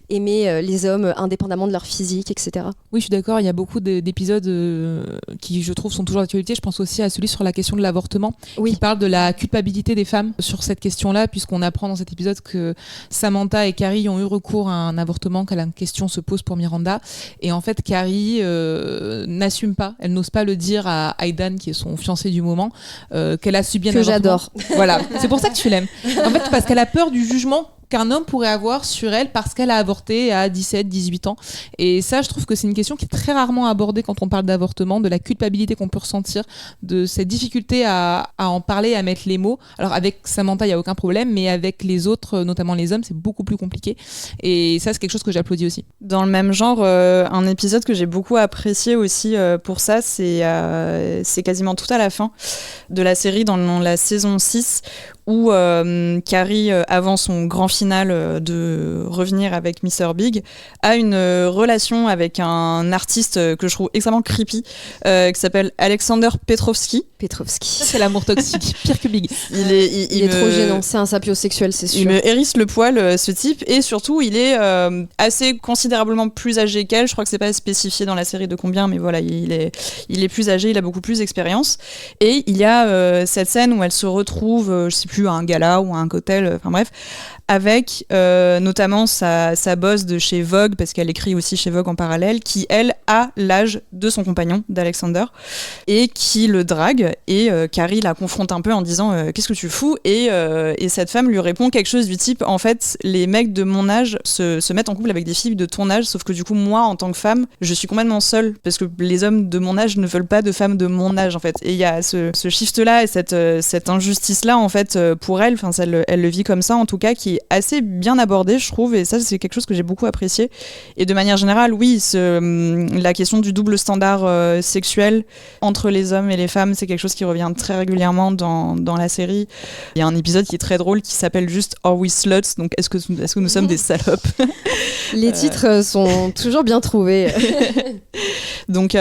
aimer les hommes indépendamment de leur physique, etc. Oui, je suis d'accord, il y a beaucoup d'épisodes qui, je trouve, sont toujours d'actualité. Je pense aussi à celui sur la question de l'avortement, qui parle de la culpabilité des femmes sur cette question-là, puisqu'on apprend dans cet épisode que Samantha et Carrie ont eu recours à un avortement quand la question se pose pour Miranda. Et en fait, Carrie n'assume pas, elle n'ose pas le dire à Aidan, qui est son fiancé du moment, qu'elle a subi un avortement. Que j'adore. Voilà, c'est pour ça que tu l'aimes. En fait, parce qu'elle a peur du jugement qu'un homme pourrait avoir sur elle parce qu'elle a avorté à 17, 18 ans. Et ça, je trouve que c'est une question qui est très rarement abordée quand on parle d'avortement, de la culpabilité qu'on peut ressentir, de cette difficulté à en parler, à mettre les mots. Alors avec Samantha, il n'y a aucun problème, mais avec les autres, notamment les hommes, c'est beaucoup plus compliqué. Et ça, c'est quelque chose que j'applaudis aussi. Dans le même genre, un épisode que j'ai beaucoup apprécié aussi pour ça, c'est quasiment tout à la fin de la série, dans la saison 6, où Carrie, avant son grand final de revenir avec Mr. Big, a une relation avec un artiste que je trouve extrêmement creepy, qui s'appelle Alexander Petrovski. Ça, c'est l'amour toxique, pire que Big. Il est trop gênant, c'est un sapiosexuel, c'est sûr. Il me hérisse le poil, ce type, et surtout, il est assez considérablement plus âgé qu'elle. Je crois que c'est pas spécifié dans la série de combien, mais voilà, il est plus âgé, il a beaucoup plus d'expérience. Et il y a cette scène où elle se retrouve, je sais plus, à un gala ou à un cocktail, enfin bref, avec notamment sa boss de chez Vogue, parce qu'elle écrit aussi chez Vogue en parallèle, qui, elle, a l'âge de son compagnon, d'Alexander, et qui le drague. Et Carrie la confronte un peu en disant qu'est-ce que tu fous, et cette femme lui répond quelque chose du type: en fait, les mecs de mon âge se mettent en couple avec des filles de ton âge, sauf que du coup, moi, en tant que femme, je suis complètement seule, parce que les hommes de mon âge ne veulent pas de femmes de mon âge, en fait. Et il y a ce shift-là et cette injustice-là, en fait, pour elle, elle le vit comme ça, en tout cas, qui est assez bien abordé, je trouve, et ça, c'est quelque chose que j'ai beaucoup apprécié. Et de manière générale, oui, la question du double standard sexuel entre les hommes et les femmes, c'est quelque chose qui revient très régulièrement dans la série. Il y a un épisode qui est très drôle qui s'appelle juste Are We Sluts? Donc est-ce que nous sommes des salopes? Les titres sont toujours bien trouvés. Donc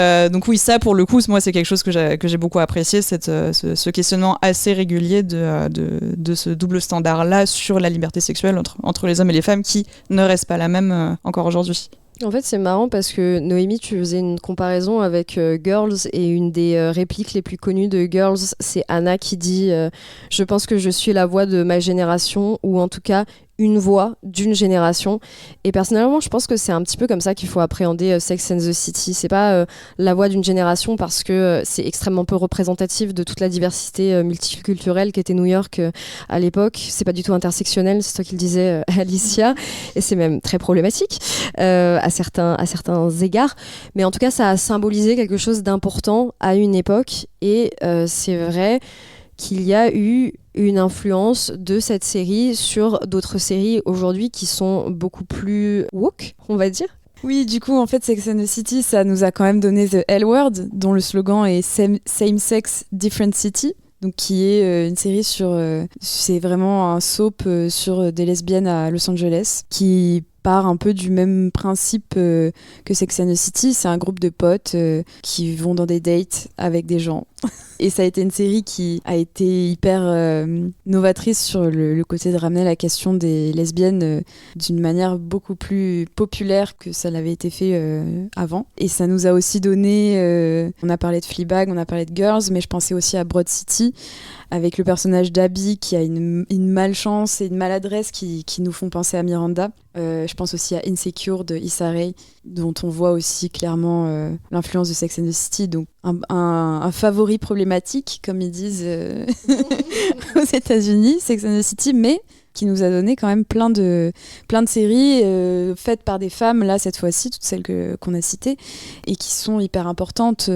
oui, ça pour le coup, moi c'est quelque chose que j'ai beaucoup apprécié, ce questionnement assez régulier de ce double standard là sur la liberté sexuelle entre les hommes et les femmes, qui ne reste pas la même encore aujourd'hui. En fait, c'est marrant parce que Noémie, tu faisais une comparaison avec Girls, et une des répliques les plus connues de Girls, c'est Anna qui dit je pense que je suis la voix de ma génération, ou en tout cas une voix d'une génération. Et personnellement, je pense que c'est un petit peu comme ça qu'il faut appréhender Sex and the City. C'est pas la voix d'une génération parce que c'est extrêmement peu représentatif de toute la diversité multiculturelle qu'était New York à l'époque. C'est pas du tout intersectionnel, c'est toi qui le disais, Alicia, et c'est même très problématique à certains égards. Mais en tout cas, ça a symbolisé quelque chose d'important à une époque, et c'est vrai qu'il y a eu une influence de cette série sur d'autres séries aujourd'hui qui sont beaucoup plus woke, on va dire. Oui, du coup, en fait, Sex and the City, ça nous a quand même donné The L Word, dont le slogan est Same Sex, Different City. Donc, qui est une série c'est vraiment un soap sur des lesbiennes à Los Angeles, qui part un peu du même principe que Sex and the City. C'est un groupe de potes qui vont dans des dates avec des gens. Et ça a été une série qui a été hyper novatrice sur le côté de ramener la question des lesbiennes d'une manière beaucoup plus populaire que ça l'avait été fait avant. Et ça nous a aussi donné, on a parlé de Fleabag, on a parlé de Girls, mais je pensais aussi à Broad City, avec le personnage d'Abby qui a une malchance et une maladresse qui nous font penser à Miranda. Je pense aussi à Insecure de Issa Rae, dont on voit aussi clairement l'influence de Sex and the City. Donc un favori problématique, comme ils disent aux États-Unis, Sex and the City, mais qui nous a donné quand même plein de séries faites par des femmes, là cette fois-ci, toutes celles qu'on a citées, et qui sont hyper importantes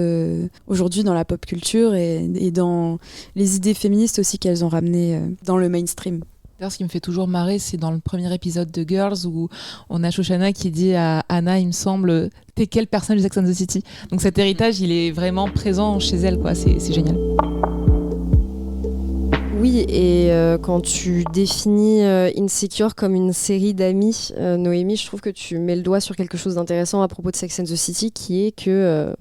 aujourd'hui dans la pop culture et dans les idées féministes aussi qu'elles ont ramenées dans le mainstream. D'ailleurs, ce qui me fait toujours marrer, c'est dans le premier épisode de Girls où on a Shoshana qui dit à Anna, il me semble, t'es quel personnage de Sex and the City? Donc cet héritage, il est vraiment présent chez elle, quoi. C'est génial. Oui, et quand tu définis Insecure comme une série d'amis, Noémie, je trouve que tu mets le doigt sur quelque chose d'intéressant à propos de Sex and the City, qui est que,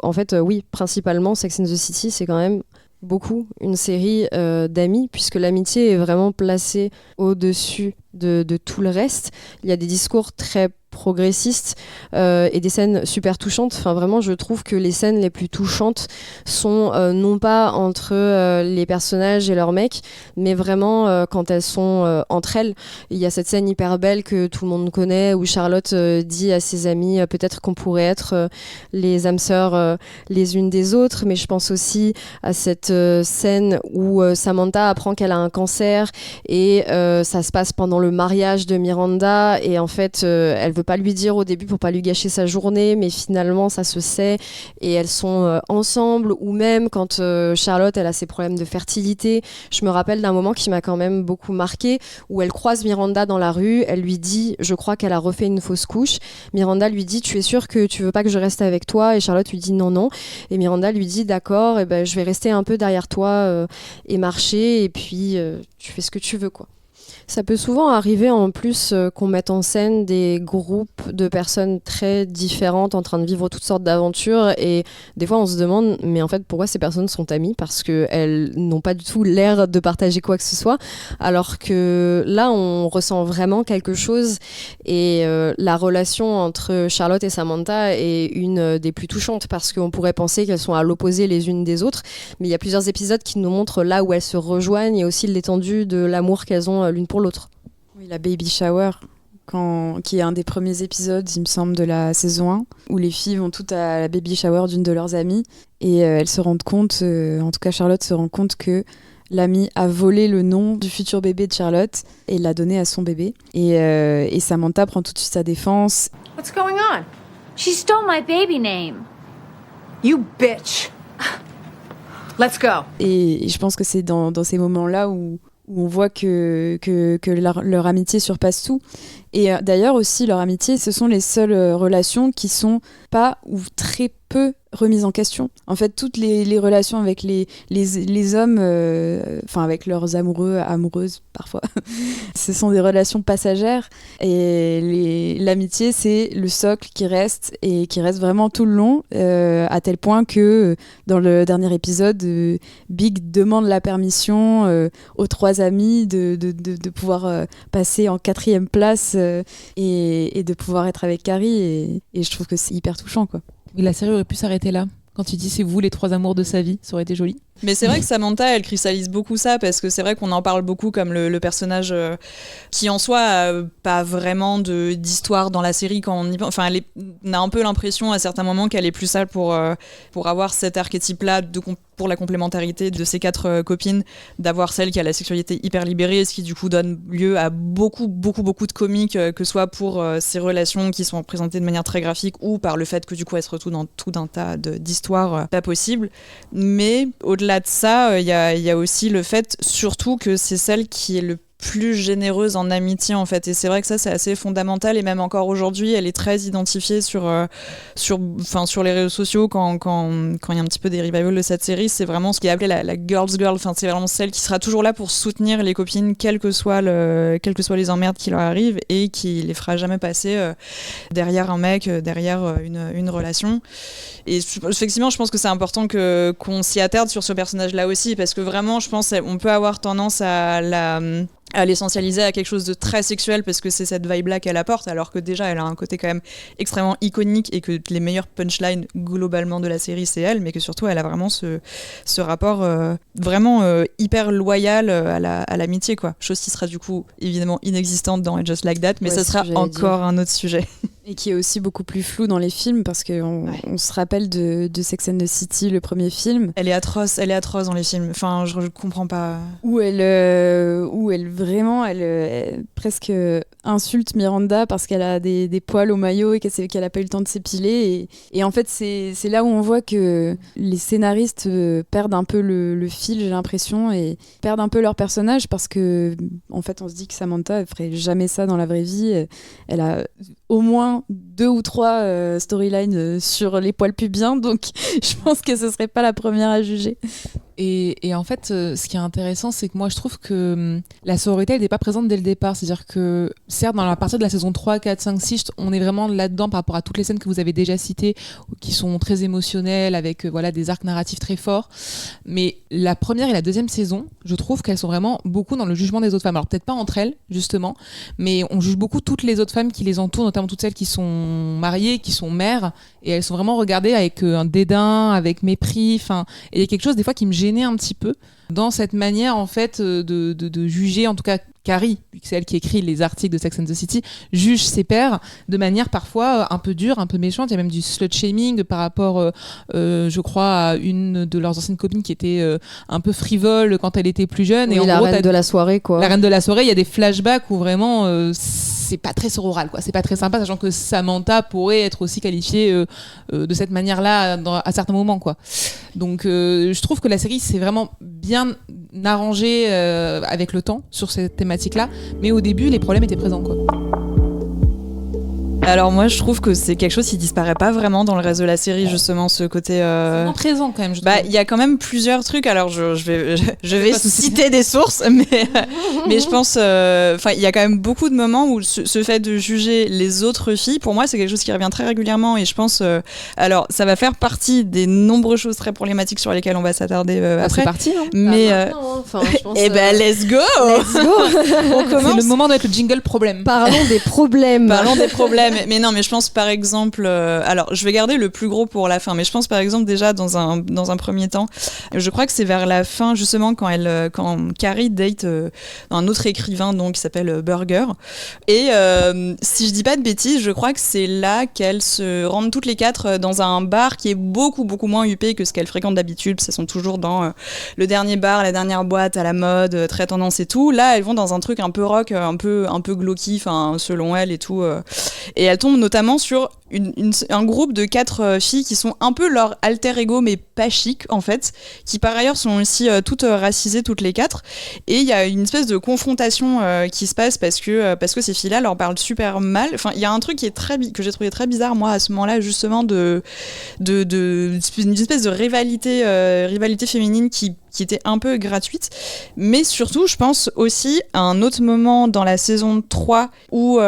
en fait, oui, principalement, Sex and the City, c'est quand même beaucoup une série d'amis, puisque l'amitié est vraiment placée au-dessus de tout le reste. Il y a des discours très progressistes et des scènes super touchantes. Enfin, vraiment, je trouve que les scènes les plus touchantes sont non pas entre les personnages et leurs mecs, mais vraiment quand elles sont entre elles. Il y a cette scène hyper belle que tout le monde connaît où Charlotte dit à ses amis peut-être qu'on pourrait être les âmes sœurs les unes des autres, mais je pense aussi à cette scène où Samantha apprend qu'elle a un cancer et ça se passe pendant le mariage de Miranda et en fait elle veut pas lui dire au début pour pas lui gâcher sa journée, mais finalement ça se sait et elles sont ensemble. Ou même quand Charlotte elle a ses problèmes de fertilité, je me rappelle d'un moment qui m'a quand même beaucoup marqué où elle croise Miranda dans la rue, elle lui dit je crois qu'elle a refait une fausse couche, Miranda lui dit tu es sûre que tu veux pas que je reste avec toi, et Charlotte lui dit non, et Miranda lui dit d'accord, et ben je vais rester un peu derrière toi et marcher, et puis tu fais ce que tu veux, quoi. Ça peut souvent arriver en plus qu'on mette en scène des groupes de personnes très différentes en train de vivre toutes sortes d'aventures, et des fois on se demande mais en fait pourquoi ces personnes sont amies, parce qu'elles n'ont pas du tout l'air de partager quoi que ce soit, alors que là on ressent vraiment quelque chose, et la relation entre Charlotte et Samantha est une des plus touchantes parce qu'on pourrait penser qu'elles sont à l'opposé les unes des autres, mais il y a plusieurs épisodes qui nous montrent là où elles se rejoignent et aussi l'étendue de l'amour qu'elles ont l'une pour l'autre. Oui, la baby shower, qui est un des premiers épisodes, il me semble, de la saison 1, où les filles vont toutes à la baby shower d'une de leurs amies, et elles se rendent compte, en tout cas Charlotte se rend compte que l'amie a volé le nom du futur bébé de Charlotte et l'a donné à son bébé. Et Samantha prend tout de suite sa défense. What's going on? She stole my baby name. You bitch. Let's go. Et je pense que c'est dans ces moments-là où on voit que leur amitié surpasse tout. Et d'ailleurs aussi, leur amitié, ce sont les seules relations qui sont pas ou très peu remises en question. En fait, toutes les relations avec les hommes, enfin avec leurs amoureux, amoureuses parfois, ce sont des relations passagères. Et l'amitié, c'est le socle qui reste, et qui reste vraiment tout le long, à tel point que dans le dernier épisode, Big demande la permission aux 3 amis de pouvoir passer en 4e place et de pouvoir être avec Carrie, et je trouve que c'est hyper touchant, quoi. Mais la série aurait pu s'arrêter là. Quand tu dis c'est vous les 3 amours de sa vie, ça aurait été joli. Mais c'est vrai que Samantha, elle cristallise beaucoup ça, parce que c'est vrai qu'on en parle beaucoup comme le personnage qui en soi a pas vraiment d'histoire dans la série quand on y pense. Enfin, on a un peu l'impression à certains moments qu'elle est plus là pour avoir cet archétype-là pour la complémentarité de ces 4 copines, d'avoir celle qui a la sexualité hyper libérée, ce qui du coup donne lieu à beaucoup de comiques, que ce soit pour ces relations qui sont présentées de manière très graphique, ou par le fait que du coup elles se retrouvent dans tout un tas d'histoires pas possibles. Mais au-delà de ça, il y a aussi le fait surtout que c'est celle qui est le plus généreuse en amitié, en fait, et c'est vrai que ça c'est assez fondamental, et même encore aujourd'hui elle est très identifiée sur les réseaux sociaux quand il y a un petit peu des revivals de cette série. C'est vraiment ce qui est appelé la girl's girl, enfin c'est vraiment celle qui sera toujours là pour soutenir les copines quelles que soient les emmerdes qui leur arrivent, et qui les fera jamais passer derrière un mec, derrière une relation. Et effectivement je pense que c'est important qu'on s'y attarde sur ce personnage là aussi, parce que vraiment je pense on peut avoir tendance à l'essentialiser à quelque chose de très sexuel, parce que c'est cette vibe là qu'elle apporte, alors que déjà elle a un côté quand même extrêmement iconique, et que les meilleures punchlines globalement de la série c'est elle, mais que surtout elle a vraiment ce rapport vraiment hyper loyal à l'amitié, quoi. Chose qui sera du coup évidemment inexistante dans Just Like That, mais ça sera encore un autre sujet. Et qui est aussi beaucoup plus floue dans les films parce qu'on on se rappelle de Sex and the City, le premier film. Elle est atroce dans les films. Enfin, je comprends pas. Où elle presque insulte Miranda parce qu'elle a des poils au maillot et qu'elle a pas eu le temps de s'épiler. Et en fait, c'est là où on voit que les scénaristes perdent un peu le fil, j'ai l'impression, et perdent un peu leur personnage parce que, en fait, on se dit que Samantha, elle ferait jamais ça dans la vraie vie. Elle a au moins 2 ou 3 storylines sur les poils pubiens, donc je pense que ce serait pas la première à juger. Et en fait, ce qui est intéressant, c'est que moi, je trouve que la sororité, elle n'est pas présente dès le départ. C'est-à-dire que, certes, dans la partie de la saison 3, 4, 5, 6, on est vraiment là-dedans par rapport à toutes les scènes que vous avez déjà citées, qui sont très émotionnelles, avec des arcs narratifs très forts. Mais la première et la deuxième saison, je trouve qu'elles sont vraiment beaucoup dans le jugement des autres femmes. Alors, peut-être pas entre elles, justement, mais on juge beaucoup toutes les autres femmes qui les entourent, notamment toutes celles qui sont mariées, qui sont mères, et elles sont vraiment regardées avec un dédain, avec mépris. Et il y a quelque chose, des fois, qui me gênait un petit peu dans cette manière en fait de juger, en tout cas Carrie, vu que c'est elle qui écrit les articles de Sex and the City, juge ses pairs de manière parfois un peu dure, un peu méchante. Il y a même du slut-shaming par rapport, je crois, à une de leurs anciennes copines qui était un peu frivole quand elle était plus jeune. Oui, et en la gros, reine de la soirée, quoi. La reine de la soirée, il y a des flashbacks où vraiment c'est pas très sororal, quoi. C'est pas très sympa, sachant que Samantha pourrait être aussi qualifiée de cette manière-là à certains moments, quoi. Donc je trouve que la série s'est vraiment bien arrangée avec le temps sur cette thématique-là, mais au début les problèmes étaient présents, quoi. Alors moi je trouve que c'est quelque chose qui disparaît pas vraiment dans le reste de la série, justement, ce côté C'est vraiment présent quand même, je trouve. il y a quand même plusieurs trucs. Alors je vais citer des sources, mais je pense il y a quand même beaucoup de moments où ce fait de juger les autres filles, pour moi c'est quelque chose qui revient très régulièrement, et je pense alors ça va faire partie des nombreuses choses très problématiques sur lesquelles on va s'attarder après. C'est parti, non? Mais let's go. On commence. C'est le moment d'être le jingle problème. Parlons des problèmes. Mais non, mais je pense par exemple, alors je vais garder le plus gros pour la fin, mais je pense par exemple déjà dans un premier temps, je crois que c'est vers la fin justement quand Carrie date un autre écrivain donc qui s'appelle Burger, et si je dis pas de bêtises, je crois que c'est là qu'elles se rendent toutes les 4 dans un bar qui est beaucoup beaucoup moins huppé que ce qu'elles fréquentent d'habitude, parce qu'elles sont toujours dans le dernier bar, la dernière boîte à la mode, très tendance et tout. Là elles vont dans un truc un peu rock, un peu glauqui, selon elles et tout. Et elle tombe notamment sur un groupe de 4 filles qui sont un peu leur alter ego, mais pas chic en fait, qui par ailleurs sont aussi toutes racisées toutes les 4. Et il y a une espèce de confrontation qui se passe parce que ces filles-là leur parlent super mal. Enfin, il y a un truc qui est que j'ai trouvé très bizarre moi à ce moment-là, justement, de une espèce de rivalité féminine qui était un peu gratuite. Mais surtout, je pense aussi à un autre moment dans la saison 3 où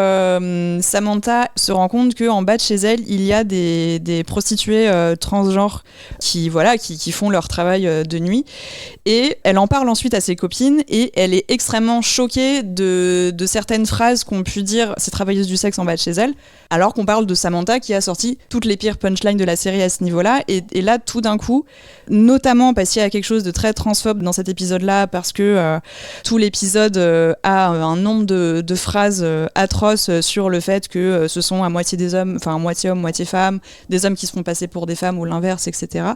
Samantha se rend compte qu'en bas de chez elle, il y a des prostituées transgenres qui font leur travail de nuit. Et elle en parle ensuite à ses copines et elle est extrêmement choquée de certaines phrases qu'ont pu dire ces travailleuses du sexe en bas de chez elle, alors qu'on parle de Samantha qui a sorti toutes les pires punchlines de la série à ce niveau-là. Et là, tout d'un coup, notamment parce qu'il y a quelque chose de très transphobe dans cet épisode-là, parce que tout l'épisode a un nombre de phrases atroces sur le fait que ce sont à moitié des hommes, enfin moitié hommes, moitié femmes, des hommes qui se font passer pour des femmes ou l'inverse, etc.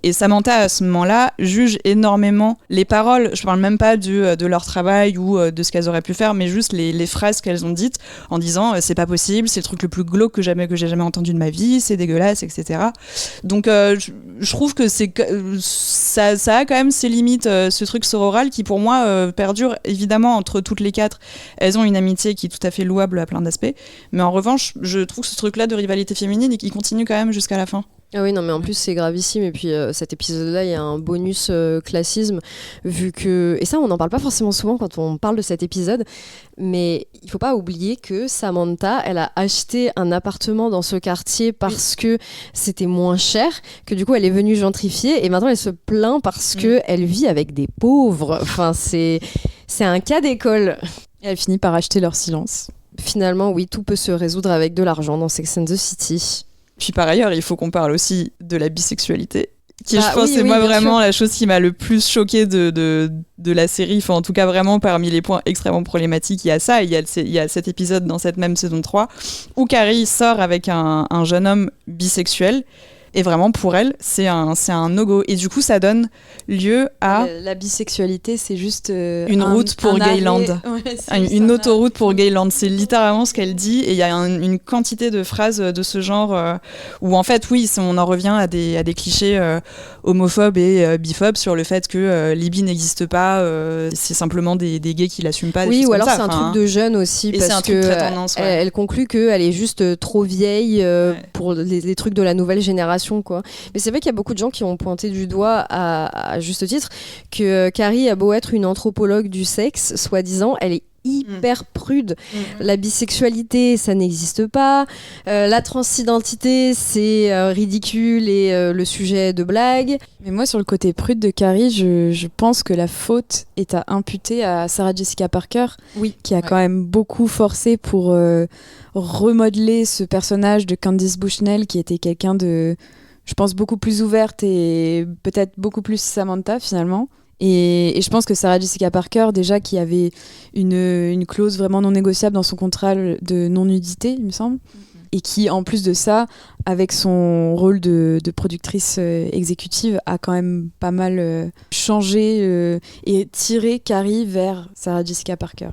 Et Samantha, à ce moment-là, juge énormément les paroles. Je parle même pas de leur travail ou de ce qu'elles auraient pu faire, mais juste les phrases qu'elles ont dites en disant c'est pas possible, c'est le truc le plus glauque que j'ai jamais entendu de ma vie, c'est dégueulasse, etc. Donc je trouve que ça a quand même ses limites, ce truc sororal qui pour moi perdure évidemment entre toutes les 4. Elles ont une amitié qui est tout à fait louable à plein d'aspects, mais en revanche je trouve que ce truc-là de rivalité féminine et qui continue quand même jusqu'à la fin. Ah oui, non, mais en plus c'est gravissime. Et puis cet épisode-là, il y a un bonus classisme, vu que... Et ça, on n'en parle pas forcément souvent quand on parle de cet épisode, mais il faut pas oublier que Samantha, elle a acheté un appartement dans ce quartier parce que c'était moins cher, que du coup elle est venue gentrifier, et maintenant elle se plaint parce que elle vit avec des pauvres. Enfin, c'est un cas d'école. Et elle finit par acheter leur silence. Finalement, oui, tout peut se résoudre avec de l'argent dans Sex and the City. Puis par ailleurs, il faut qu'on parle aussi de la bisexualité. qui je pense c'est moi vraiment la chose qui m'a le plus choquée de la série, enfin en tout cas vraiment parmi les points extrêmement problématiques, il y a ça, il y a cet épisode dans cette même saison 3 où Carrie sort avec un jeune homme bisexuel. Et vraiment, pour elle, c'est un no-go. Et du coup, ça donne lieu à... La bisexualité, c'est juste... une route pour Gayland. Ouais, une autoroute pour Gayland. C'est littéralement ce qu'elle dit. Et il y a une quantité de phrases de ce genre où, en fait, oui, on en revient à des clichés homophobes et biphobes sur le fait que les bi n'existent pas. C'est simplement des gays qui l'assument pas. Oui, ou alors c'est un truc de jeune aussi. Et parce c'est un truc très tendance. Ouais. Elle conclut qu'elle est juste trop vieille pour les trucs de la nouvelle génération. Quoi. Mais c'est vrai qu'il y a beaucoup de gens qui ont pointé du doigt à juste titre que Carrie a beau être une anthropologue du sexe, soi-disant, elle est hyper prude. La bisexualité, ça n'existe pas. La transidentité, c'est ridicule et le sujet de blague. Mais moi, sur le côté prude de Carrie, je pense que la faute est à imputer à Sarah Jessica Parker, qui a quand même beaucoup forcé pour remodeler ce personnage de Candice Bushnell, qui était quelqu'un de, je pense, beaucoup plus ouverte et peut-être beaucoup plus Samantha, finalement. Et je pense que Sarah Jessica Parker, déjà, qui avait une clause vraiment non négociable dans son contrat de non-nudité, il me semble, et qui, en plus de ça, avec son rôle de productrice exécutive, a quand même pas mal changé et tiré Carrie vers Sarah Jessica Parker.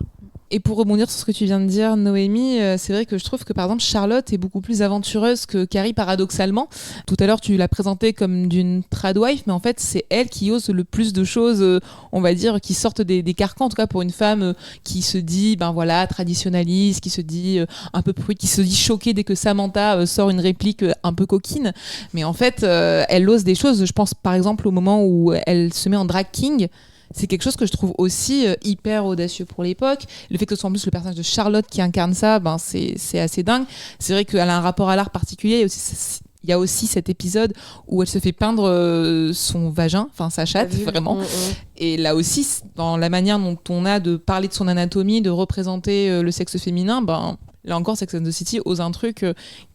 Et pour rebondir sur ce que tu viens de dire, Noémie, c'est vrai que je trouve que par exemple Charlotte est beaucoup plus aventureuse que Carrie paradoxalement. Tout à l'heure tu l'as présentée comme d'une tradwife, mais en fait c'est elle qui ose le plus de choses, on va dire, qui sortent des carcans, en tout cas pour une femme qui se dit traditionnaliste, qui se dit un peu prude, qui se dit choquée dès que Samantha sort une réplique un peu coquine. Mais en fait elle ose des choses. Je pense par exemple au moment où elle se met en drag king. C'est quelque chose que je trouve aussi hyper audacieux pour l'époque. Le fait que ce soit en plus le personnage de Charlotte qui incarne ça, c'est assez dingue. C'est vrai qu'elle a un rapport à l'art particulier. Il y a aussi cet épisode où elle se fait peindre son vagin, enfin sa chatte, vraiment. Et là aussi, dans la manière dont on a de parler de son anatomie, de représenter le sexe féminin, là encore, Sex and the City ose un truc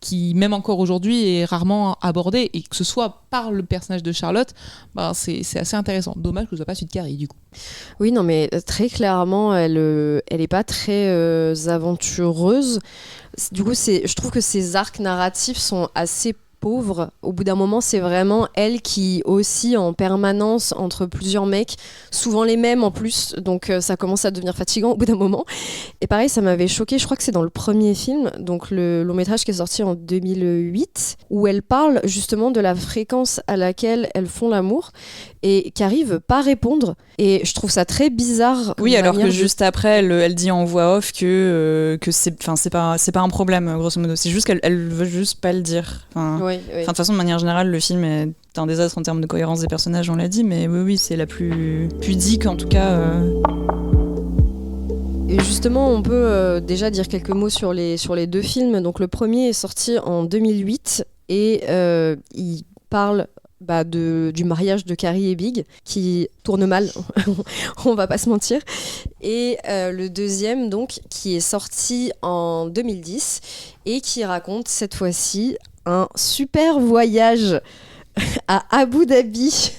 qui, même encore aujourd'hui, est rarement abordé. Et que ce soit par le personnage de Charlotte, c'est assez intéressant. Dommage que ce soit pas celui de Carrie, du coup. Oui, non, mais très clairement, elle est pas très aventureuse. Du coup, je trouve que ses arcs narratifs sont assez pauvre. Au bout d'un moment, c'est vraiment elle qui oscille en permanence entre plusieurs mecs, souvent les mêmes en plus, donc ça commence à devenir fatigant au bout d'un moment. Et pareil, ça m'avait choqué, je crois que c'est dans le premier film, donc le long métrage qui est sorti en 2008, où elle parle justement de la fréquence à laquelle elles font l'amour, et Carrie veut pas répondre, et je trouve ça très bizarre. Oui, alors que juste après, elle dit en voix off que c'est pas un problème, grosso modo, c'est juste qu'elle veut juste pas le dire. De toute façon, de manière générale, le film est un désastre en termes de cohérence des personnages, on l'a dit, mais oui, c'est la plus pudique en tout cas. Et justement, on peut déjà dire quelques mots sur les deux films. Donc, le premier est sorti en 2008 et il parle du mariage de Carrie et Big qui tourne mal, on va pas se mentir. Et le deuxième, donc, qui est sorti en 2010 et qui raconte cette fois-ci un super voyage à Abu Dhabi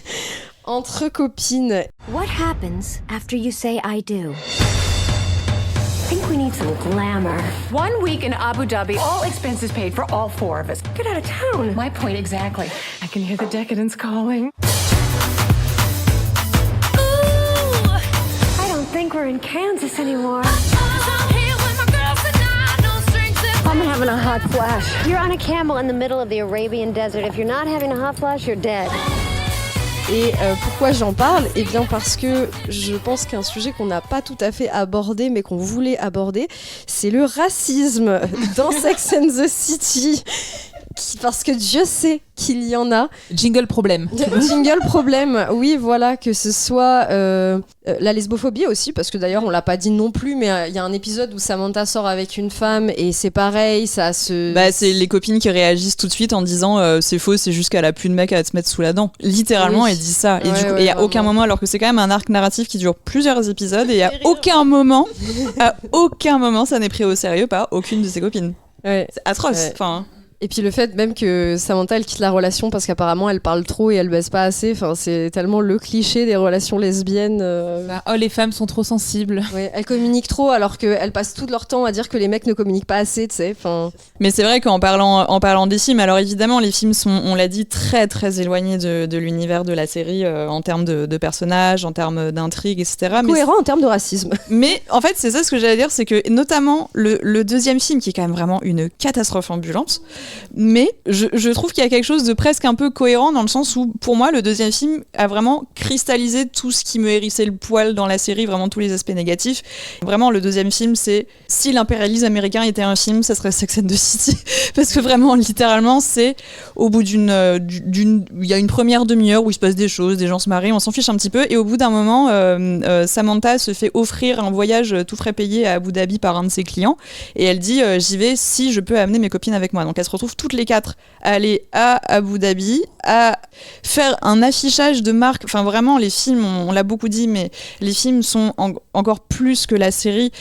entre copines. What happens after you say I do? I think we need some glamour. 1 week in Abu Dhabi, all expenses paid for all 4 of us. Get out of town. My point exactly. I can hear the decadence calling. Ooh, I don't think we're in Kansas anymore. I'm having a hot flash. You're on a camel in the middle of the Arabian desert. If you're not having a hot flash, you're dead. Et pourquoi j'en parle ? Eh bien parce que je pense qu'un sujet qu'on n'a pas tout à fait abordé, mais qu'on voulait aborder, c'est le racisme dans Sex and the City. Parce que Dieu sait qu'il y en a. Jingle problème. Jingle problème, oui, voilà, que ce soit la lesbophobie aussi, parce que d'ailleurs on l'a pas dit non plus, mais il y a un épisode où Samantha sort avec une femme et c'est pareil, ça se... c'est les copines qui réagissent tout de suite en disant c'est faux, c'est juste qu'elle a plus de mec à te mettre sous la dent. Littéralement, elle dit ça. Et du coup, et à aucun moment, alors que c'est quand même un arc narratif qui dure plusieurs épisodes, et à aucun moment, ça n'est pris au sérieux par aucune de ses copines. Ouais. C'est atroce. Enfin... Et puis le fait même que Samantha elle quitte la relation parce qu'apparemment elle parle trop et elle baisse pas assez, enfin c'est tellement le cliché des relations lesbiennes. Oh les femmes sont trop sensibles. Ouais, elles communiquent trop alors qu'elles passent tout leur temps à dire que les mecs ne communiquent pas assez, tu sais. Mais c'est vrai qu'en parlant des films, alors évidemment les films sont, on l'a dit, très très éloignés de l'univers de la série en termes de personnages, en termes d'intrigue, etc. Cohérent en termes de racisme. Mais en fait c'est ça ce que j'allais dire, c'est que notamment le deuxième film qui est quand même vraiment une catastrophe ambulante. Mais je trouve qu'il y a quelque chose de presque un peu cohérent dans le sens où, pour moi, le deuxième film a vraiment cristallisé tout ce qui me hérissait le poil dans la série, vraiment tous les aspects négatifs. Vraiment, le deuxième film, c'est si l'impérialisme américain était un film, ça serait Sex and the City. Parce que vraiment, littéralement, c'est au bout il y a une première demi-heure où il se passe des choses, des gens se marient, on s'en fiche un petit peu. Et au bout d'un moment, Samantha se fait offrir un voyage tout frais payé à Abu Dhabi par un de ses clients. Et elle dit, j'y vais si je peux amener mes copines avec moi. Donc elles se retrouvent toutes les 4 à aller à Abu Dhabi, à faire un affichage de marque. Enfin vraiment, les films, on l'a beaucoup dit, mais les films sont encore plus que la série,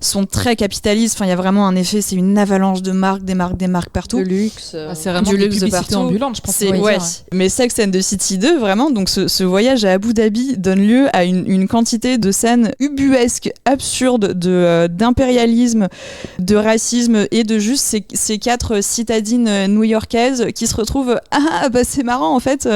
sont très capitalistes. Enfin, il y a vraiment un effet, c'est une avalanche de marques, des marques partout. De luxe. C'est vraiment du des luxe de publicités partout. ambulantes, je pense. Ouais. Mais Sex and the City 2, vraiment, donc ce voyage à Abu Dhabi donne lieu à une quantité de scènes ubuesques, absurdes, d'impérialisme, de racisme et de juste ces 4 citadines new-yorkaises qui se retrouvent c'est marrant en fait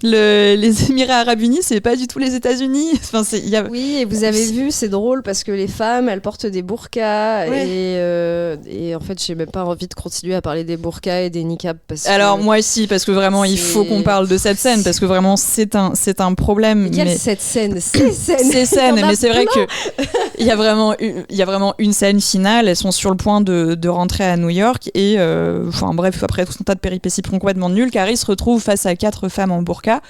les Émirats Arabes Unis c'est pas du tout les États-Unis. Enfin, oui, et vous avez vu, c'est drôle parce que les femmes elles portent des burqas et en fait j'ai même pas envie de continuer à parler des burqas et des niqabs alors moi aussi parce que vraiment il faut qu'on parle de cette scène parce que vraiment c'est un problème. Mais cette scène ces scènes mais c'est vrai que il y a vraiment une scène finale, elles sont sur le point de rentrer à New York et enfin bref, après tout un tas de péripéties complètement nulles, Carrie se retrouve face à 4 femmes en burqa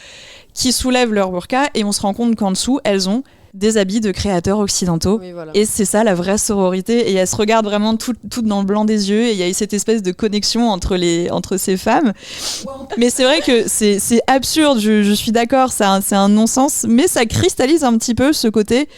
qui soulèvent leur burqa et on se rend compte qu'en dessous elles ont des habits de créateurs occidentaux. Oui, voilà. Et c'est ça la vraie sororité, et elles se regardent vraiment toutes dans le blanc des yeux et il y a cette espèce de connexion entre ces femmes. Mais c'est vrai que c'est absurde, je suis d'accord, c'est un non-sens, mais ça cristallise un petit peu ce côté.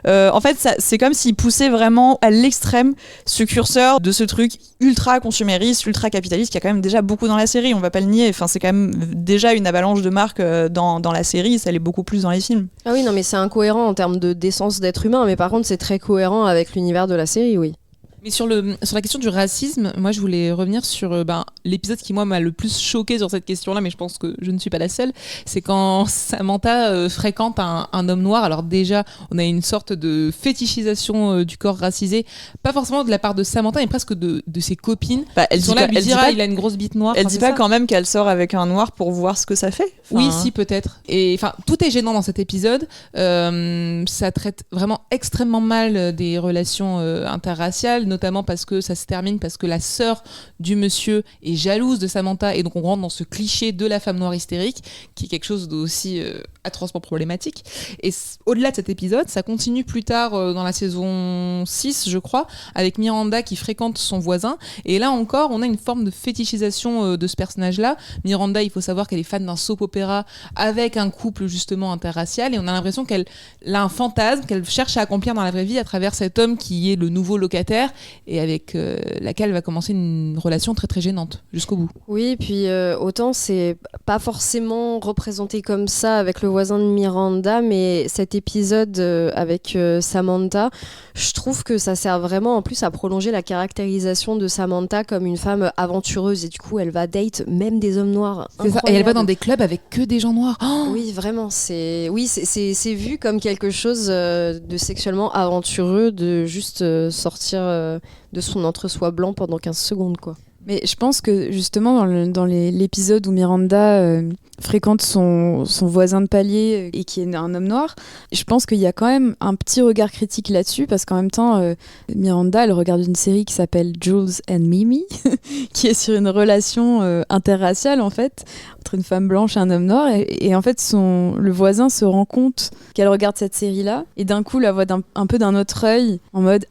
En fait, c'est comme s'ils poussaient vraiment à l'extrême ce curseur de ce truc ultra consumériste, ultra capitaliste, qui a quand même déjà beaucoup dans la série, on va pas le nier. Enfin, c'est quand même déjà une avalanche de marques dans la série, ça l'est beaucoup plus dans les films. Ah oui, non, mais c'est incohérent en termes de d'essence d'être humain, mais par contre c'est très cohérent avec l'univers de la série, oui. Mais sur la question du racisme, moi je voulais revenir sur l'épisode qui moi m'a le plus choqué sur cette question-là, mais je pense que je ne suis pas la seule, c'est quand Samantha fréquente un homme noir. Alors déjà, on a une sorte de fétichisation du corps racisé, pas forcément de la part de Samantha, mais presque de ses copines. Elle sont là, lui dire il a une grosse bite noire. Elle dit pas quand même qu'elle sort avec un noir pour voir ce que ça fait. Oui, si peut-être. Et enfin, tout est gênant dans cet épisode. Ça traite vraiment extrêmement mal des relations interraciales, notamment parce que ça se termine parce que la sœur du monsieur est jalouse de Samantha et donc on rentre dans ce cliché de la femme noire hystérique qui est quelque chose d'aussi atrocement problématique. Et au-delà de cet épisode, ça continue plus tard dans la saison 6 je crois, avec Miranda qui fréquente son voisin, et là encore on a une forme de fétichisation de ce personnage-là. Miranda, il faut savoir qu'elle est fan d'un soap opéra avec un couple justement interracial, et on a l'impression qu'elle a un fantasme qu'elle cherche à accomplir dans la vraie vie à travers cet homme qui est le nouveau locataire et avec laquelle va commencer une relation très très gênante jusqu'au bout. Oui, puis autant c'est pas forcément représenté comme ça avec le voisin de Miranda, mais cet épisode avec Samantha, je trouve que ça sert vraiment en plus à prolonger la caractérisation de Samantha comme une femme aventureuse, et du coup elle va date même des hommes noirs. C'est ça. Et elle va dans des clubs avec que des gens noirs. Oh oui, vraiment, c'est vu comme quelque chose de sexuellement aventureux, de juste sortir de son entre-soi blanc pendant 15 secondes, quoi. Mais je pense que justement dans l'épisode où Miranda fréquente son voisin de palier et qui est un homme noir, je pense qu'il y a quand même un petit regard critique là-dessus, parce qu'en même temps Miranda elle regarde une série qui s'appelle Jules and Mimi qui est sur une relation interraciale en fait entre une femme blanche et un homme noir, et en fait le voisin se rend compte qu'elle regarde cette série là et d'un coup la voit un peu d'un autre œil en mode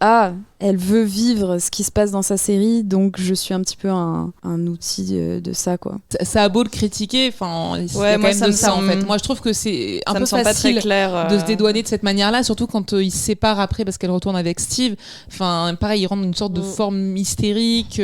elle veut vivre ce qui se passe dans sa série, donc je suis un petit peu un outil de ça, quoi. Ça a beau le critiquer, enfin, il y a quand même de ça en fait. Moi, je trouve que c'est un peu facile de se dédouaner de cette manière-là, surtout quand ils se séparent après parce qu'elle retourne avec Steve. Enfin, pareil, ils rendent une sorte de forme hystérique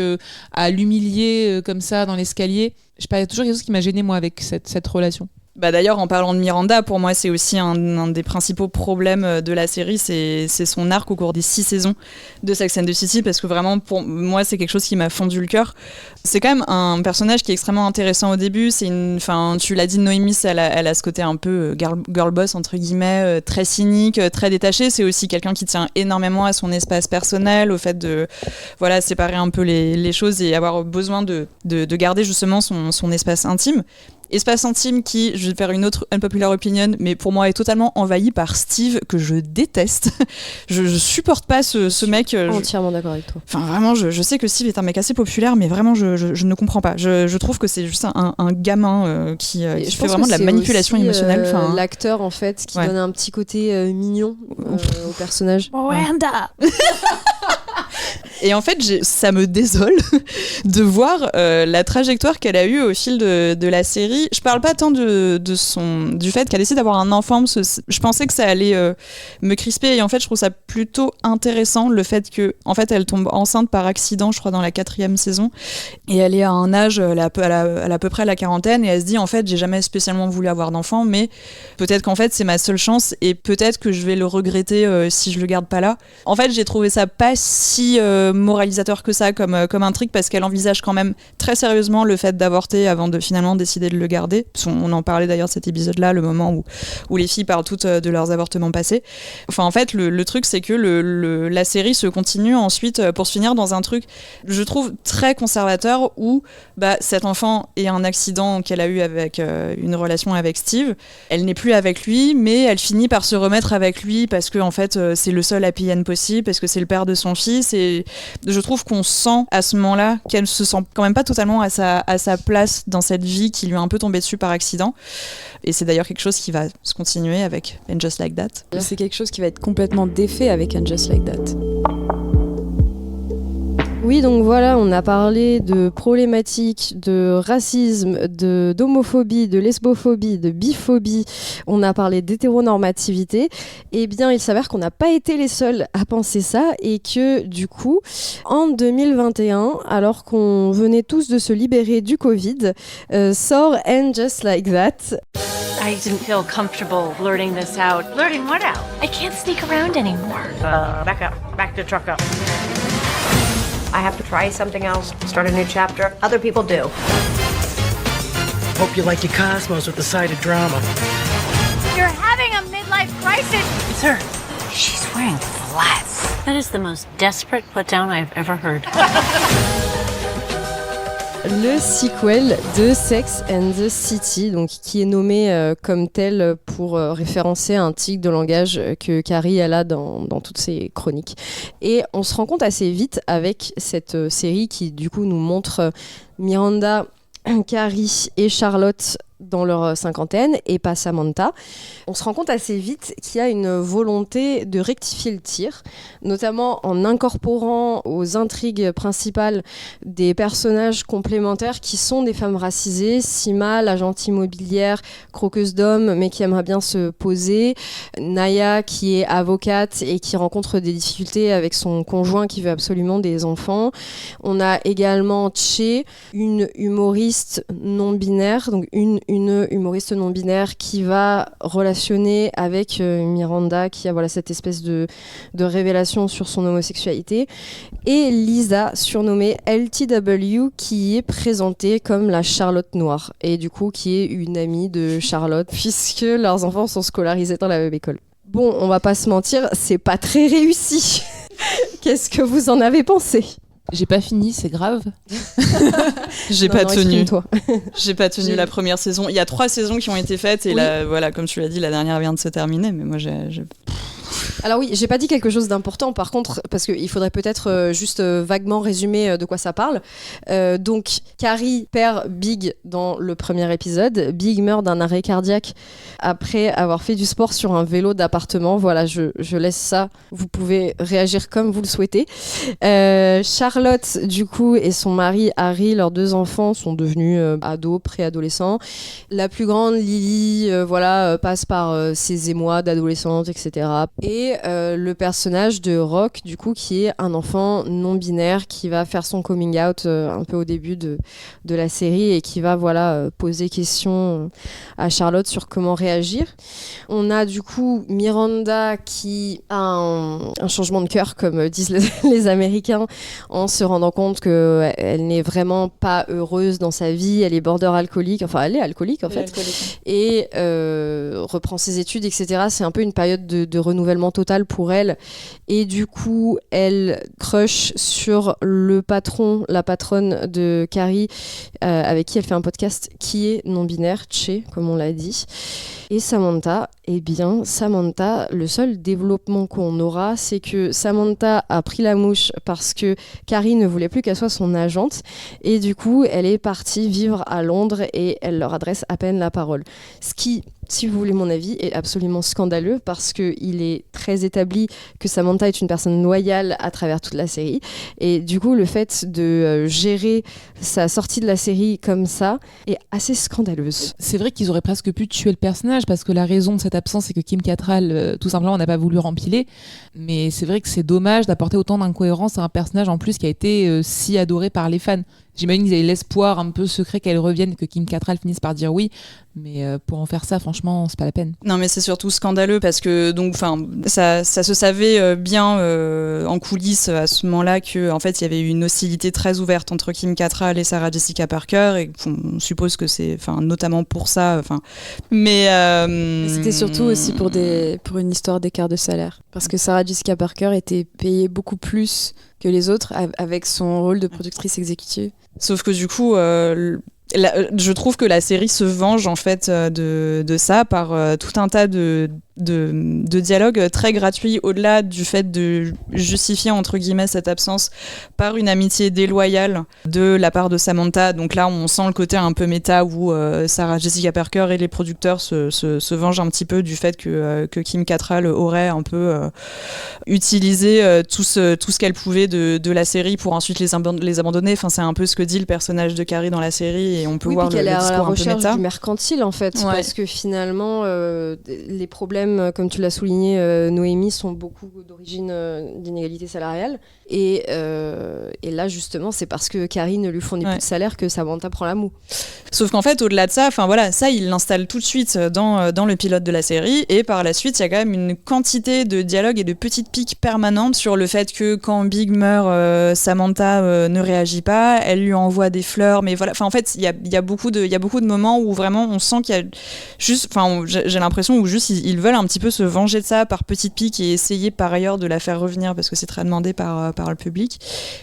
à l'humilier comme ça dans l'escalier. Je sais pas, il y a toujours quelque chose qui m'a gênée moi avec cette relation. Bah d'ailleurs, en parlant de Miranda, pour moi, c'est aussi un des principaux problèmes de la série, c'est son arc au cours des 6 saisons de Sex and the City, parce que vraiment, pour moi, c'est quelque chose qui m'a fendu le cœur. C'est quand même un personnage qui est extrêmement intéressant au début. Tu l'as dit, Noémie, elle a ce côté un peu girl boss, entre guillemets, très cynique, très détaché. C'est aussi quelqu'un qui tient énormément à son espace personnel, au fait de séparer un peu les choses et avoir besoin de garder justement son espace intime. Espace intime qui, je vais faire une autre unpopular opinion, mais pour moi est totalement envahi par Steve, que je déteste. je supporte pas ce mec. Entièrement d'accord avec toi. Enfin vraiment, je sais que Steve est un mec assez populaire, mais vraiment je ne comprends pas. Je trouve que c'est juste un gamin qui fait vraiment de la manipulation émotionnelle. L'acteur en fait qui donne un petit côté mignon au personnage. Miranda. Et en fait, ça me désole de voir la trajectoire qu'elle a eue au fil de la série. Je parle pas tant du fait qu'elle essaie d'avoir un enfant. Je pensais que ça allait me crisper. Et en fait, je trouve ça plutôt intéressant, le fait que, en fait, elle tombe enceinte par accident, je crois, dans la 4e saison. Et elle est à un âge, elle a à peu près la quarantaine. Et elle se dit, en fait, j'ai jamais spécialement voulu avoir d'enfant, mais peut-être qu'en fait, c'est ma seule chance. Et peut-être que je vais le regretter si je le garde pas là. En fait, j'ai trouvé ça pas si moralisateur que ça comme intrigue, parce qu'elle envisage quand même très sérieusement le fait d'avorter avant de finalement décider de le garder. On en parlait d'ailleurs de cet épisode-là, le moment où les filles parlent toutes de leurs avortements passés. Enfin, en fait, le truc, c'est que la série se continue ensuite pour se finir dans un truc, je trouve, très conservateur, où cet enfant est un accident qu'elle a eu avec une relation avec Steve. Elle n'est plus avec lui, mais elle finit par se remettre avec lui parce que, en fait, c'est le seul happy end possible, parce que c'est le père de son fils. Et je trouve qu'on sent à ce moment-là qu'elle se sent quand même pas totalement à sa place dans cette vie qui lui est un peu tombée dessus par accident. Et c'est d'ailleurs quelque chose qui va se continuer avec And Just Like That. C'est quelque chose qui va être complètement défait avec And Just Like That. Oui, donc voilà, on a parlé de problématiques de racisme, d'homophobie, de lesbophobie, de biphobie. On a parlé d'hétéronormativité. Eh bien, il s'avère qu'on n'a pas été les seuls à penser ça et que, du coup, en 2021, alors qu'on venait tous de se libérer du Covid, sort And Just Like That. I didn't feel comfortable blurting this out. Blurting what out? I can't sneak around anymore. Back up. Back to truck up. I have to try something else, start a new chapter. Other people do. Hope you like your cosmos with the side of drama. You're having a midlife crisis. It's her. She's wearing flats. That is the most desperate put down I've ever heard. Le sequel de Sex and the City, donc qui est nommé comme tel pour référencer un tic de langage que Carrie elle a dans toutes ses chroniques. Et on se rend compte assez vite avec cette série qui du coup nous montre Miranda, Carrie et Charlotte dans leur cinquantaine et pas Samantha. On se rend compte assez vite qu'il y a une volonté de rectifier le tir, notamment en incorporant aux intrigues principales des personnages complémentaires qui sont des femmes racisées, Sima, l'agente immobilière, croqueuse d'hommes mais qui aimerait bien se poser, Naya qui est avocate et qui rencontre des difficultés avec son conjoint qui veut absolument des enfants. On a également Che, une humoriste non-binaire, donc une humoriste non-binaire qui va relationner avec Miranda, qui a cette espèce de révélation sur son homosexualité, et Lisa, surnommée LTW, qui est présentée comme la Charlotte noire, et du coup qui est une amie de Charlotte, puisque leurs enfants sont scolarisés dans la même école. Bon, on va pas se mentir, c'est pas très réussi. Qu'est-ce que vous en avez pensé ? J'ai pas fini, c'est grave. J'ai pas tenu la première saison. Il y a 3 saisons qui ont été faites et là, voilà, comme tu l'as dit, la dernière vient de se terminer. Mais moi, Alors oui, j'ai pas dit quelque chose d'important par contre, parce qu'il faudrait peut-être juste vaguement résumer de quoi ça parle. Donc Carrie perd Big dans le premier épisode. Big meurt d'un arrêt cardiaque après avoir fait du sport sur un vélo d'appartement. Voilà, je laisse ça. Vous pouvez réagir comme vous le souhaitez. Charlotte, du coup, et son mari Harry, leurs 2 enfants, sont devenus ados, préadolescents. La plus grande, Lily, passe par ses émois d'adolescente, etc. Et le personnage de Rock, du coup, qui est un enfant non-binaire qui va faire son coming out un peu au début de la série et qui va poser question à Charlotte sur comment réagir. On a du coup Miranda qui a un changement de cœur, comme disent les Américains, en se rendant compte qu'elle n'est vraiment pas heureuse dans sa vie, elle est border alcoolique, enfin elle est alcoolique en fait, et reprend ses études, etc. C'est un peu une période de renouvellement total pour elle, et du coup elle crush sur la patronne de Carrie, avec qui elle fait un podcast, qui est non-binaire, Che, comme on l'a dit. Et Samantha, le seul développement qu'on aura, c'est que Samantha a pris la mouche parce que Carrie ne voulait plus qu'elle soit son agente, et du coup elle est partie vivre à Londres et elle leur adresse à peine la parole. Ce qui, si vous voulez mon avis, est absolument scandaleux, parce qu'il est très établi que Samantha est une personne loyale à travers toute la série, et du coup le fait de gérer sa sortie de la série comme ça est assez scandaleuse. C'est vrai qu'ils auraient presque pu tuer le personnage, parce que la raison de cette absence, c'est que Kim Cattrall, tout simplement, n'a pas voulu rempiler. Mais c'est vrai que c'est dommage d'apporter autant d'incohérence à un personnage en plus qui a été si adoré par les fans. J'imagine qu'ils avaient l'espoir un peu secret qu'elle revienne, que Kim Cattrall finisse par dire oui, mais pour en faire ça, franchement, c'est pas la peine. Non, mais c'est surtout scandaleux parce que ça se savait bien en coulisses à ce moment-là que en fait il y avait eu une hostilité très ouverte entre Kim Cattrall et Sarah Jessica Parker, et on suppose que c'est notamment pour ça. Mais c'était surtout aussi pour une histoire d'écart de salaire, parce que Sarah Jessica Parker était payée beaucoup plus que les autres avec son rôle de productrice exécutive. Sauf que du coup, je trouve que la série se venge en fait de ça par tout un tas de dialogues très gratuits, au-delà du fait de justifier entre guillemets cette absence par une amitié déloyale de la part de Samantha. Donc là on sent le côté un peu méta où Sarah Jessica Parker et les producteurs se vengent un petit peu du fait que Kim Cattrall aurait un peu utilisé tout ce qu'elle pouvait de la série pour ensuite les abandonner. Enfin, c'est un peu ce que dit le personnage de Carrie dans la série, et on peut voir le discours un peu méta. Elle est à la recherche du mercantile en fait, parce que finalement les problèmes, comme tu l'as souligné, Noémie, sont beaucoup d'origine d'inégalité salariale. Et là, justement, c'est parce que Carrie ne lui fournit plus de salaire que Samantha prend la moue. Sauf qu'en fait, au-delà de ça, ça, il l'installe tout de suite dans le pilote de la série. Et par la suite, il y a quand même une quantité de dialogues et de petites piques permanentes sur le fait que quand Big meurt, Samantha ne réagit pas, elle lui envoie des fleurs. Mais voilà, en fait, il y a beaucoup de moments où vraiment on sent qu'il y a juste, j'ai l'impression où juste ils veulent un petit peu se venger de ça par petites piques et essayer par ailleurs de la faire revenir parce que c'est très demandé par le public.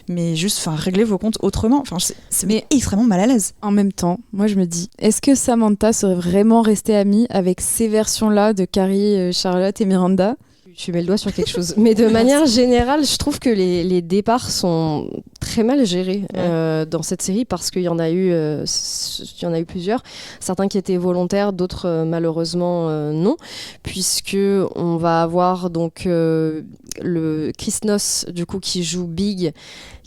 Mais juste, réglez vos comptes autrement. C'est extrêmement mal à l'aise. En même temps, moi je me dis, est-ce que Samantha serait vraiment restée amie avec ces versions-là de Carrie, Charlotte et Miranda ? Tu mets le doigt sur quelque chose. Mais de manière générale, je trouve que les départs sont très mal gérés dans cette série, parce qu'il y en a eu plusieurs. Certains qui étaient volontaires, d'autres malheureusement non, puisque on va avoir donc le Chris Noss, du coup, qui joue Big,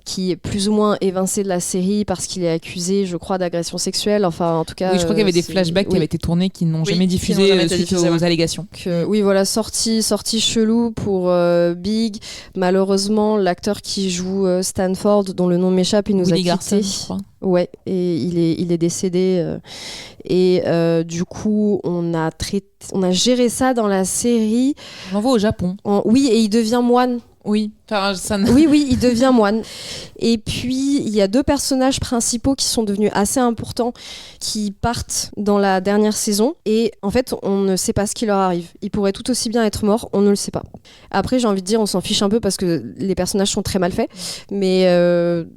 qui est plus ou moins évincé de la série parce qu'il est accusé, je crois, d'agression sexuelle. Enfin, en tout cas... Oui, je crois qu'il y avait des flashbacks qui avaient été tournés, qui n'ont jamais diffusé suite aux allégations. Oui, voilà, sortie chelou pour Big. Malheureusement, l'acteur qui joue Stanford, dont le nom m'échappe, il nous Willie a quittés. Garson, je crois. Ouais, et il est décédé. Et du coup, on a géré ça dans la série. On l'envoie au Japon. Oui, et il devient moine. Oui, oui, il devient moine. Et puis, il y a 2 personnages principaux qui sont devenus assez importants, qui partent dans la dernière saison. Et en fait, on ne sait pas ce qui leur arrive. Ils pourraient tout aussi bien être morts, on ne le sait pas. Après, j'ai envie de dire, on s'en fiche un peu parce que les personnages sont très mal faits. Mais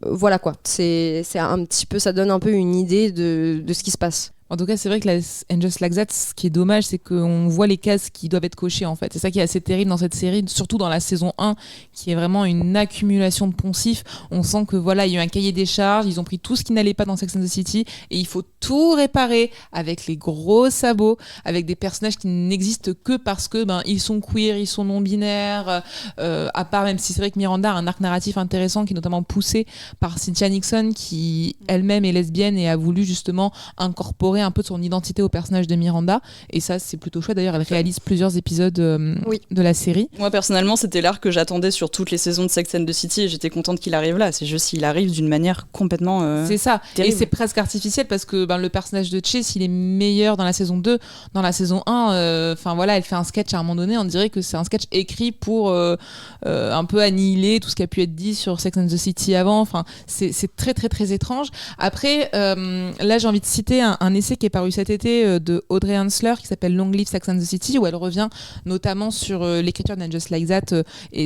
voilà quoi. C'est un petit peu, ça donne un peu une idée de ce qui se passe. En tout cas, c'est vrai que And Just Like That, ce qui est dommage, c'est qu'on voit les cases qui doivent être cochées, en fait. C'est ça qui est assez terrible dans cette série, surtout dans la saison 1, qui est vraiment une accumulation de poncifs. On sent que voilà, il y a eu un cahier des charges, ils ont pris tout ce qui n'allait pas dans Sex and the City, et il faut tout réparer avec les gros sabots, avec des personnages qui n'existent que parce que ils sont queer, ils sont non-binaires, à part, même si c'est vrai que Miranda a un arc narratif intéressant qui est notamment poussé par Cynthia Nixon, qui elle-même est lesbienne et a voulu justement incorporer un peu de son identité au personnage de Miranda, et ça c'est plutôt chouette. D'ailleurs elle réalise plusieurs épisodes de la série. Moi personnellement c'était l'arc que j'attendais sur toutes les saisons de Sex and the City et j'étais contente qu'il arrive là. C'est juste qu'il arrive d'une manière complètement c'est ça, terrible. Et c'est presque artificiel parce que le personnage de Chase il est meilleur dans la saison 2. Dans la saison 1 elle fait un sketch à un moment donné, on dirait que c'est un sketch écrit pour un peu annihiler tout ce qui a pu être dit sur Sex and the City avant. C'est très très très étrange. Après là j'ai envie de citer un essai qui est paru cet été de Audrey Hansler qui s'appelle Long Live Sex and the City, où elle revient notamment sur l'écriture d'And Just Like That et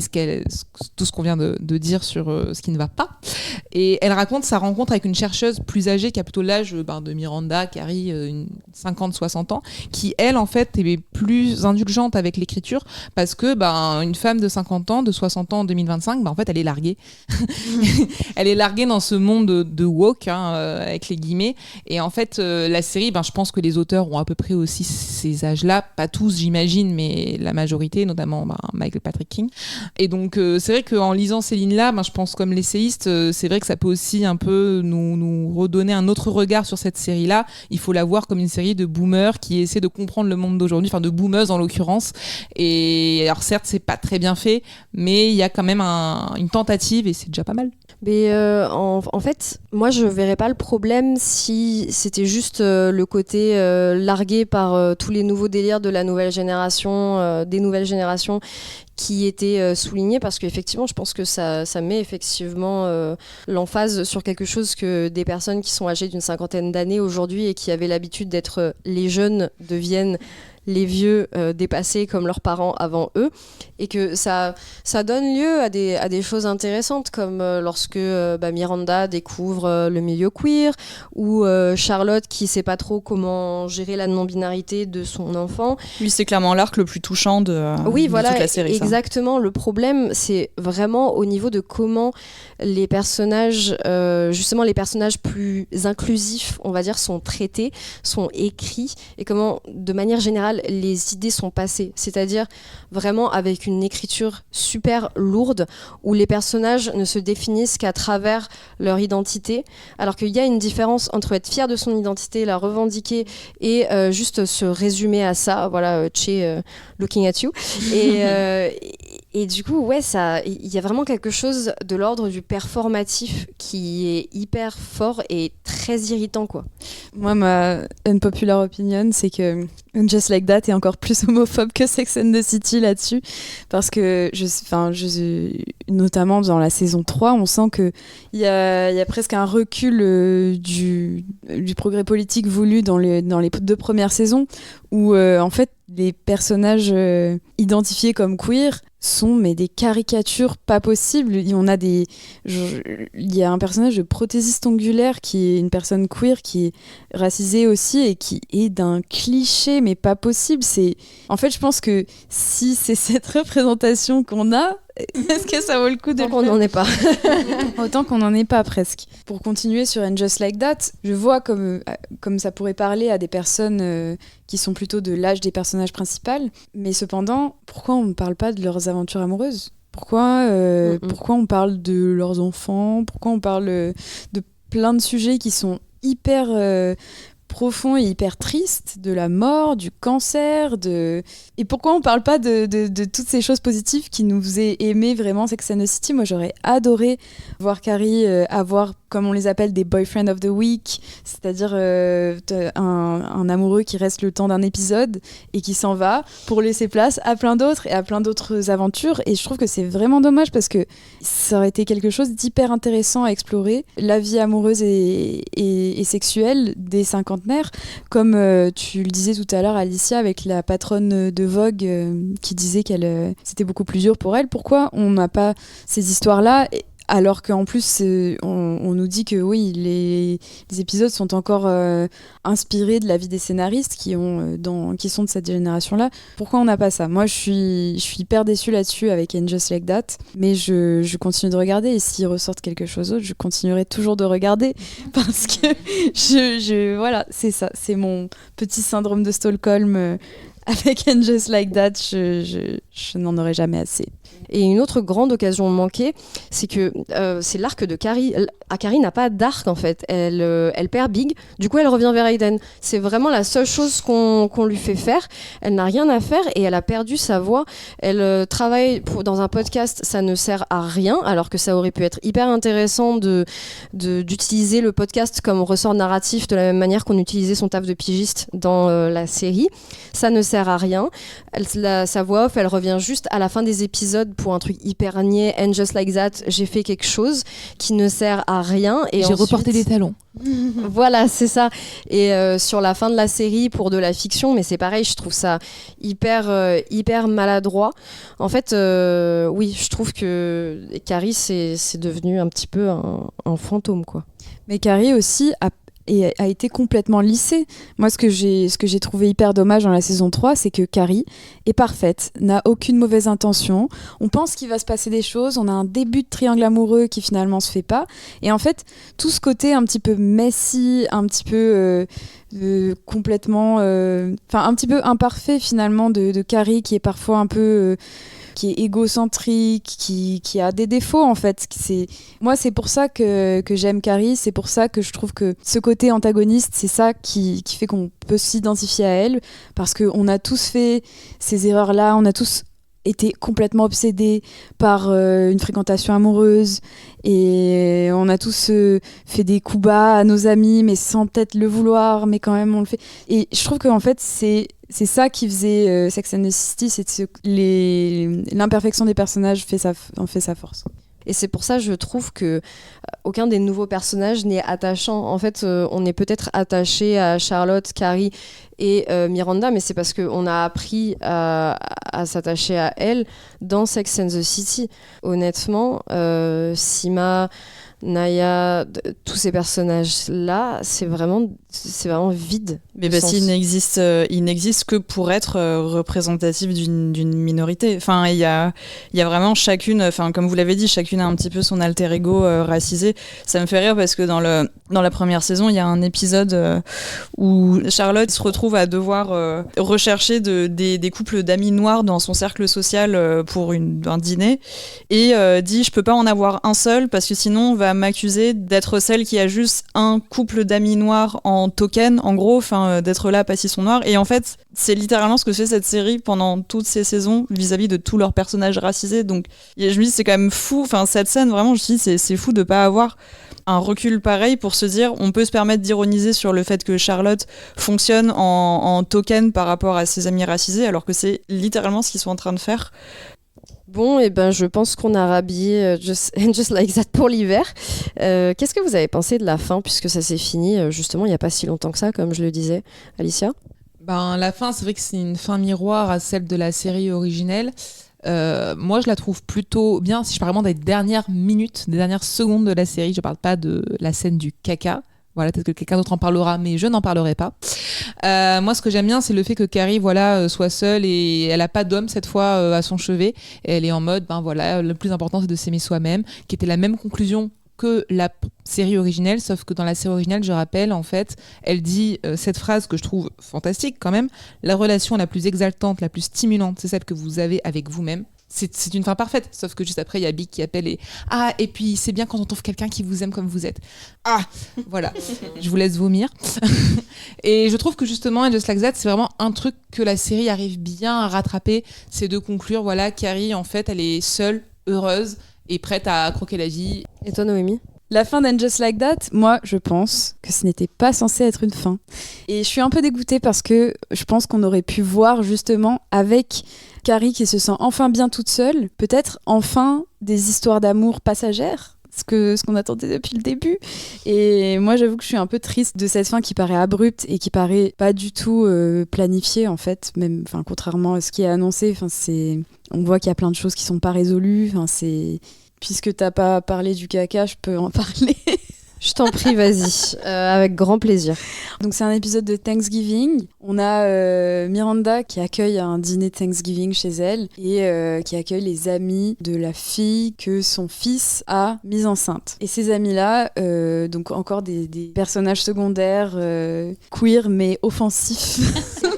tout ce qu'on vient de dire sur ce qui ne va pas. Et elle raconte sa rencontre avec une chercheuse plus âgée qui a plutôt l'âge de Miranda, Carrie, 50-60 ans, qui elle en fait est plus indulgente avec l'écriture parce que une femme de 50 ans, de 60 ans en 2025, en fait elle est larguée. Elle est larguée dans ce monde de woke, avec les guillemets. Et en fait la série, je pense que les auteurs ont à peu près aussi ces âges-là, pas tous j'imagine, mais la majorité, notamment Michael Patrick King. Et donc c'est vrai qu'en lisant ces lignes-là, je pense comme l'essayiste, c'est vrai que ça peut aussi un peu nous redonner un autre regard sur cette série-là. Il faut la voir comme une série de boomers qui essaient de comprendre le monde d'aujourd'hui, de boomeuses en l'occurrence. Et alors certes, c'est pas très bien fait, mais il y a quand même une tentative et c'est déjà pas mal. Mais en fait, moi je verrais pas le problème si c'était juste le côté largué par tous les nouveaux délires de la nouvelle génération, des nouvelles générations qui étaient soulignés, parce qu'effectivement je pense que ça met effectivement l'emphase sur quelque chose que des personnes qui sont âgées d'une 50aine d'années aujourd'hui et qui avaient l'habitude d'être les jeunes deviennent les vieux dépassés comme leurs parents avant eux, et que ça donne lieu à des choses intéressantes comme lorsque Miranda découvre le milieu queer, ou Charlotte qui sait pas trop comment gérer la non-binarité de son enfant. Oui, c'est clairement l'arc le plus touchant de toute la série. Exactement, le problème c'est vraiment au niveau de comment les personnages, justement les personnages plus inclusifs, on va dire, sont traités, sont écrits, et comment de manière générale les idées sont passées, c'est-à-dire vraiment avec une écriture super lourde où les personnages ne se définissent qu'à travers leur identité, alors qu'il y a une différence entre être fier de son identité, la revendiquer et juste se résumer à ça, voilà, Che, looking at you, et du coup il y a vraiment quelque chose de l'ordre du performatif qui est hyper fort et très irritant, quoi. Moi, ma unpopular opinion, c'est que Just Like That est encore plus homophobe que Sex and the City là-dessus, parce que notamment dans la saison 3, on sent qu'il y a presque un recul du progrès politique voulu dans les 2 premières saisons, où en fait les personnages identifiés comme queer sont des caricatures pas possibles. Il y a un personnage de prothésiste ongulaire qui est une personne queer qui est racisée aussi et qui est d'un cliché mais pas possible. En fait, je pense que si c'est cette représentation qu'on a, est-ce que ça vaut le coup de... Tant qu'on n'en est pas. Autant qu'on n'en est pas, presque. Pour continuer sur And Just Like That, je vois comme ça pourrait parler à des personnes qui sont plutôt de l'âge des personnages principaux, mais cependant, pourquoi on ne parle pas de leurs aventures amoureuses ? Pourquoi on parle de leurs enfants ? Pourquoi on parle de plein de sujets qui sont hyper... profond et hyper triste, de la mort, du cancer, et pourquoi on parle pas de toutes ces choses positives qui nous faisaient aimer vraiment Sex and the City ? Moi j'aurais adoré voir Carrie avoir, comme on les appelle, des boyfriend of the week, c'est-à-dire un amoureux qui reste le temps d'un épisode et qui s'en va pour laisser place à plein d'autres et à plein d'autres aventures, et je trouve que c'est vraiment dommage parce que ça aurait été quelque chose d'hyper intéressant à explorer, la vie amoureuse et sexuelle des 50 comme tu le disais tout à l'heure, Alicia, avec la patronne de Vogue qui disait qu'elle c'était beaucoup plus dur pour elle. Pourquoi on n'a pas ces histoires-là alors qu'en plus on nous dit que oui, les épisodes sont encore inspirés de la vie des scénaristes qui sont de cette génération-là. Pourquoi on n'a pas ça ? Moi je suis hyper déçue là-dessus avec And Just Like That, mais je continue de regarder, et s'ils ressortent quelque chose d'autre, je continuerai toujours de regarder, parce que voilà, c'est ça, c'est mon petit syndrome de Stockholm avec And Just Like That, je n'en aurai jamais assez. Et une autre grande occasion manquée, c'est que c'est l'arc de Carrie. Carrie n'a pas d'arc en fait. Elle perd Big, du coup elle revient vers Aiden. C'est vraiment la seule chose qu'on lui fait faire. Elle n'a rien à faire et elle a perdu sa voix. Elle travaille dans un podcast, ça ne sert à rien, alors que ça aurait pu être hyper intéressant d'utiliser le podcast comme ressort narratif de la même manière qu'on utilisait son taf de pigiste dans la série. Ça ne sert à rien. Sa voix off, elle revient juste à la fin des épisodes pour un truc hyper niais. And Just Like That, j'ai fait quelque chose qui ne sert à rien. Et j'ai ensuite, reporté des talons. Voilà, c'est ça. Et sur la fin de la série, pour de la fiction, mais c'est pareil, je trouve ça hyper maladroit. En fait, oui, je trouve que Carrie, c'est devenu un petit peu un fantôme, quoi. Mais Carrie aussi a été complètement lissée. Moi, ce que j'ai trouvé hyper dommage dans la saison 3, c'est que Carrie est parfaite, n'a aucune mauvaise intention. On pense qu'il va se passer des choses, on a un début de triangle amoureux qui finalement se fait pas. Et en fait, tout ce côté un petit peu messy, un petit peu complètement... un petit peu imparfait finalement de Carrie, qui est parfois un peu... qui est égocentrique, qui a des défauts en fait. Moi, c'est pour ça que j'aime Carrie, c'est pour ça que je trouve que ce côté antagoniste, c'est ça qui fait qu'on peut s'identifier à elle, parce qu'on a tous fait ces erreurs-là, on a tous été complètement obsédés par une fréquentation amoureuse, et on a tous fait des coups bas à nos amis, mais sans peut-être le vouloir, mais quand même on le fait. Et je trouve qu'en fait, c'est ça qui faisait Sex and the City, c'est l'imperfection des personnages en fait sa force. Et c'est pour ça, je trouve que aucun des nouveaux personnages n'est attachant. En fait, on est peut-être attaché à Charlotte, Carrie et Miranda, mais c'est parce qu'on a appris à s'attacher à elle dans Sex and the City. Honnêtement, Sima, Naya, tous ces personnages-là, c'est vraiment vide. Mais parce qu'ils n'existent que pour être représentatifs d'une minorité. Enfin, il y a vraiment chacune, comme vous l'avez dit, chacune a un petit peu son alter ego racisé. Ça me fait rire parce que dans la première saison, il y a un épisode où Charlotte se retrouve à devoir rechercher des couples d'amis noirs dans son cercle social pour un dîner, et dit je peux pas en avoir un seul parce que sinon on va m'accuser d'être celle qui a juste un couple d'amis noirs en token, en gros, d'être là parce qu'ils sont noirs. Et en fait, c'est littéralement ce que fait cette série pendant toutes ces saisons vis-à-vis de tous leurs personnages racisés. Donc je me dis c'est quand même fou, cette scène vraiment, je me dis c'est fou de pas avoir un recul pareil pour se dire on peut se permettre d'ironiser sur le fait que Charlotte fonctionne en token par rapport à ses amis racisés, alors que c'est littéralement ce qu'ils sont en train de faire. Bon, et je pense qu'on a rhabillé Just Like That pour l'hiver. Qu'est-ce que vous avez pensé de la fin, puisque ça s'est fini justement il n'y a pas si longtemps que ça, comme je le disais, Alicia ? La fin, c'est vrai que c'est une fin miroir à celle de la série originelle. Moi, je la trouve plutôt bien. Si je parle vraiment des dernières minutes, des dernières secondes de la série, je parle pas de la scène du caca. Voilà, peut-être que quelqu'un d'autre en parlera, mais je n'en parlerai pas. Moi, ce que j'aime bien, c'est le fait que Carrie, soit seule, et elle a pas d'homme cette fois à son chevet. Et elle est en mode, le plus important, c'est de s'aimer soi-même, qui était la même conclusion que la série originelle, sauf que dans la série originelle, je rappelle, en fait, elle dit cette phrase que je trouve fantastique quand même: la relation la plus exaltante, la plus stimulante, c'est celle que vous avez avec vous-même. C'est une fin parfaite, sauf que juste après il y a Big qui appelle et puis c'est bien quand on trouve quelqu'un qui vous aime comme vous êtes. Voilà, je vous laisse vomir. Et je trouve que justement Just Like That, c'est vraiment un truc que la série arrive bien à rattraper, c'est de conclure, Carrie en fait elle est seule, heureuse et prête à croquer la vie. Et toi Noémie ? La fin d'And Just Like That, moi, je pense que ce n'était pas censé être une fin. Et je suis un peu dégoûtée parce que je pense qu'on aurait pu voir justement avec Carrie qui se sent enfin bien toute seule, peut-être enfin des histoires d'amour passagères, ce qu'on attendait depuis le début. Et moi, j'avoue que je suis un peu triste de cette fin qui paraît abrupte et qui paraît pas du tout planifiée en fait, même contrairement à ce qui est annoncé. On voit qu'il y a plein de choses qui sont pas résolues. Puisque t'as pas parlé du caca, je peux en parler. Je t'en prie, vas-y, avec grand plaisir. Donc c'est un épisode de Thanksgiving. On a Miranda qui accueille un dîner Thanksgiving chez elle et qui accueille les amis de la fille que son fils a mise enceinte. Et ces amis-là, donc encore des personnages secondaires queer mais offensifs.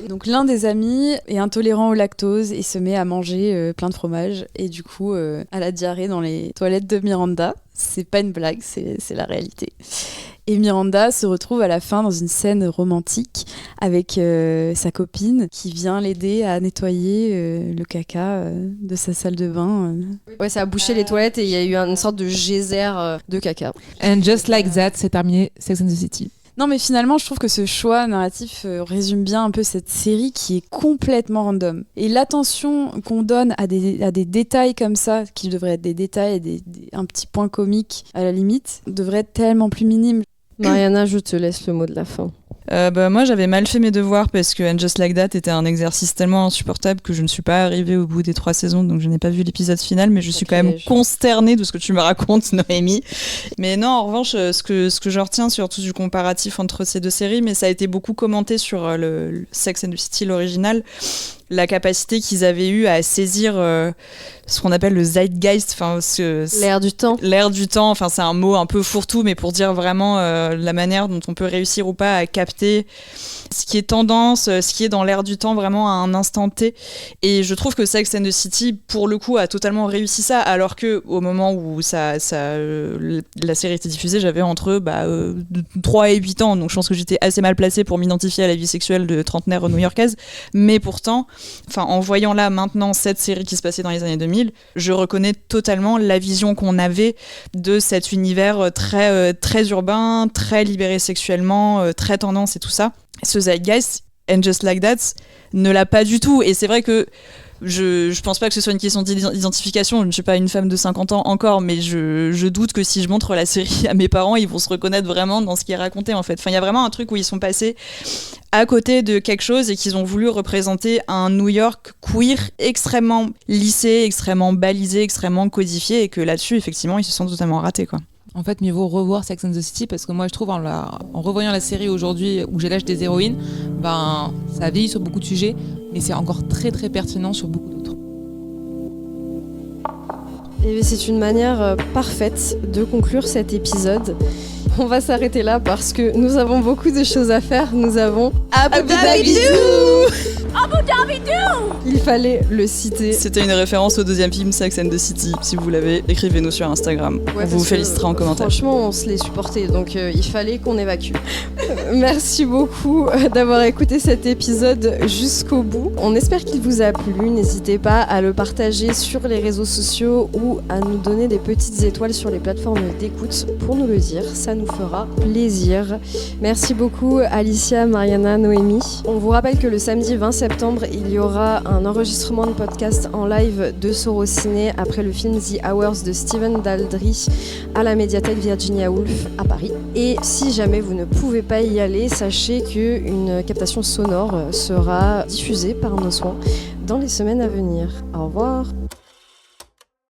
Donc l'un des amis est intolérant au lactose et se met à manger plein de fromage et du coup à la diarrhée dans les toilettes de Miranda. C'est pas une blague, c'est la réalité. Et Miranda se retrouve à la fin dans une scène romantique avec sa copine qui vient l'aider à nettoyer le caca de sa salle de bain. Ouais, ça a bouché les toilettes et il y a eu une sorte de geyser de caca. And just like that, c'est terminé Sex and the City. Non, mais finalement, je trouve que ce choix narratif résume bien un peu cette série qui est complètement random. Et l'attention qu'on donne à des détails comme ça, qui devraient être des détails et un petit point comique à la limite, devrait être tellement plus minime. Mariana, je te laisse le mot de la fin. Moi j'avais mal fait mes devoirs parce que And Just Like That était un exercice tellement insupportable que je ne suis pas arrivée au bout des 3 saisons, donc je n'ai pas vu l'épisode final, mais je suis quand même consternée de ce que tu me racontes, Noémie. Mais non, en revanche, ce que je retiens surtout du comparatif entre ces deux séries, mais ça a été beaucoup commenté sur le Sex and the City, l'original, la capacité qu'ils avaient eue à saisir ce qu'on appelle le zeitgeist, l'air du temps. L'air du temps, enfin c'est un mot un peu fourre-tout, mais pour dire vraiment la manière dont on peut réussir ou pas à capter ce qui est tendance, ce qui est dans l'air du temps vraiment à un instant T. Et je trouve que Sex and the City, pour le coup, a totalement réussi ça, alors que au moment où la série était diffusée, j'avais entre 3 et 8 ans, donc je pense que j'étais assez mal placée pour m'identifier à la vie sexuelle de trentenaire new-yorkaise. Mais pourtant, en voyant là maintenant cette série qui se passait dans les années 2000, je reconnais totalement la vision qu'on avait de cet univers très, très urbain, très libéré sexuellement, très tendance et tout ça. Ce zeitgeist, And Just Like That, ne l'a pas du tout. Et c'est vrai que je pense pas que ce soit une question d'identification. Je ne suis pas une femme de 50 ans encore, mais je doute que si je montre la série à mes parents, ils vont se reconnaître vraiment dans ce qui est raconté en fait. Enfin, il y a vraiment un truc où ils sont passés à côté de quelque chose et qu'ils ont voulu représenter un New York queer extrêmement lissé, extrêmement balisé, extrêmement codifié, et que là-dessus, effectivement, ils se sont totalement ratés, quoi. En fait, mieux vaut revoir Sex and the City parce que moi, je trouve en revoyant la série aujourd'hui où j'ai l'âge des héroïnes, ça vieillit sur beaucoup de sujets, mais c'est encore très très pertinent sur beaucoup d'autres. Et c'est une manière parfaite de conclure cet épisode. On va s'arrêter là parce que nous avons beaucoup de choses à faire. Nous avons Abu Dhabi Doo! Abu Dhabi Doo! Il fallait le citer. C'était une référence au 2e film Sex and the City. Si vous l'avez, écrivez-nous sur Instagram. Ouais, on vous félicitera en commentaire. Franchement, on se les supportait, donc il fallait qu'on évacue. Merci beaucoup d'avoir écouté cet épisode jusqu'au bout. On espère qu'il vous a plu. N'hésitez pas à le partager sur les réseaux sociaux ou à nous donner des petites étoiles sur les plateformes d'écoute pour nous le dire. Ça nous fera plaisir. Merci beaucoup Alicia, Mariana, Noémie. On vous rappelle que le samedi 20 septembre, il y aura un enregistrement de podcast en live de Sorociné après le film The Hours de Steven Daldry à la médiathèque Virginia Woolf à Paris. Et si jamais vous ne pouvez pas y aller, sachez qu'une captation sonore sera diffusée par nos soins dans les semaines à venir. Au revoir.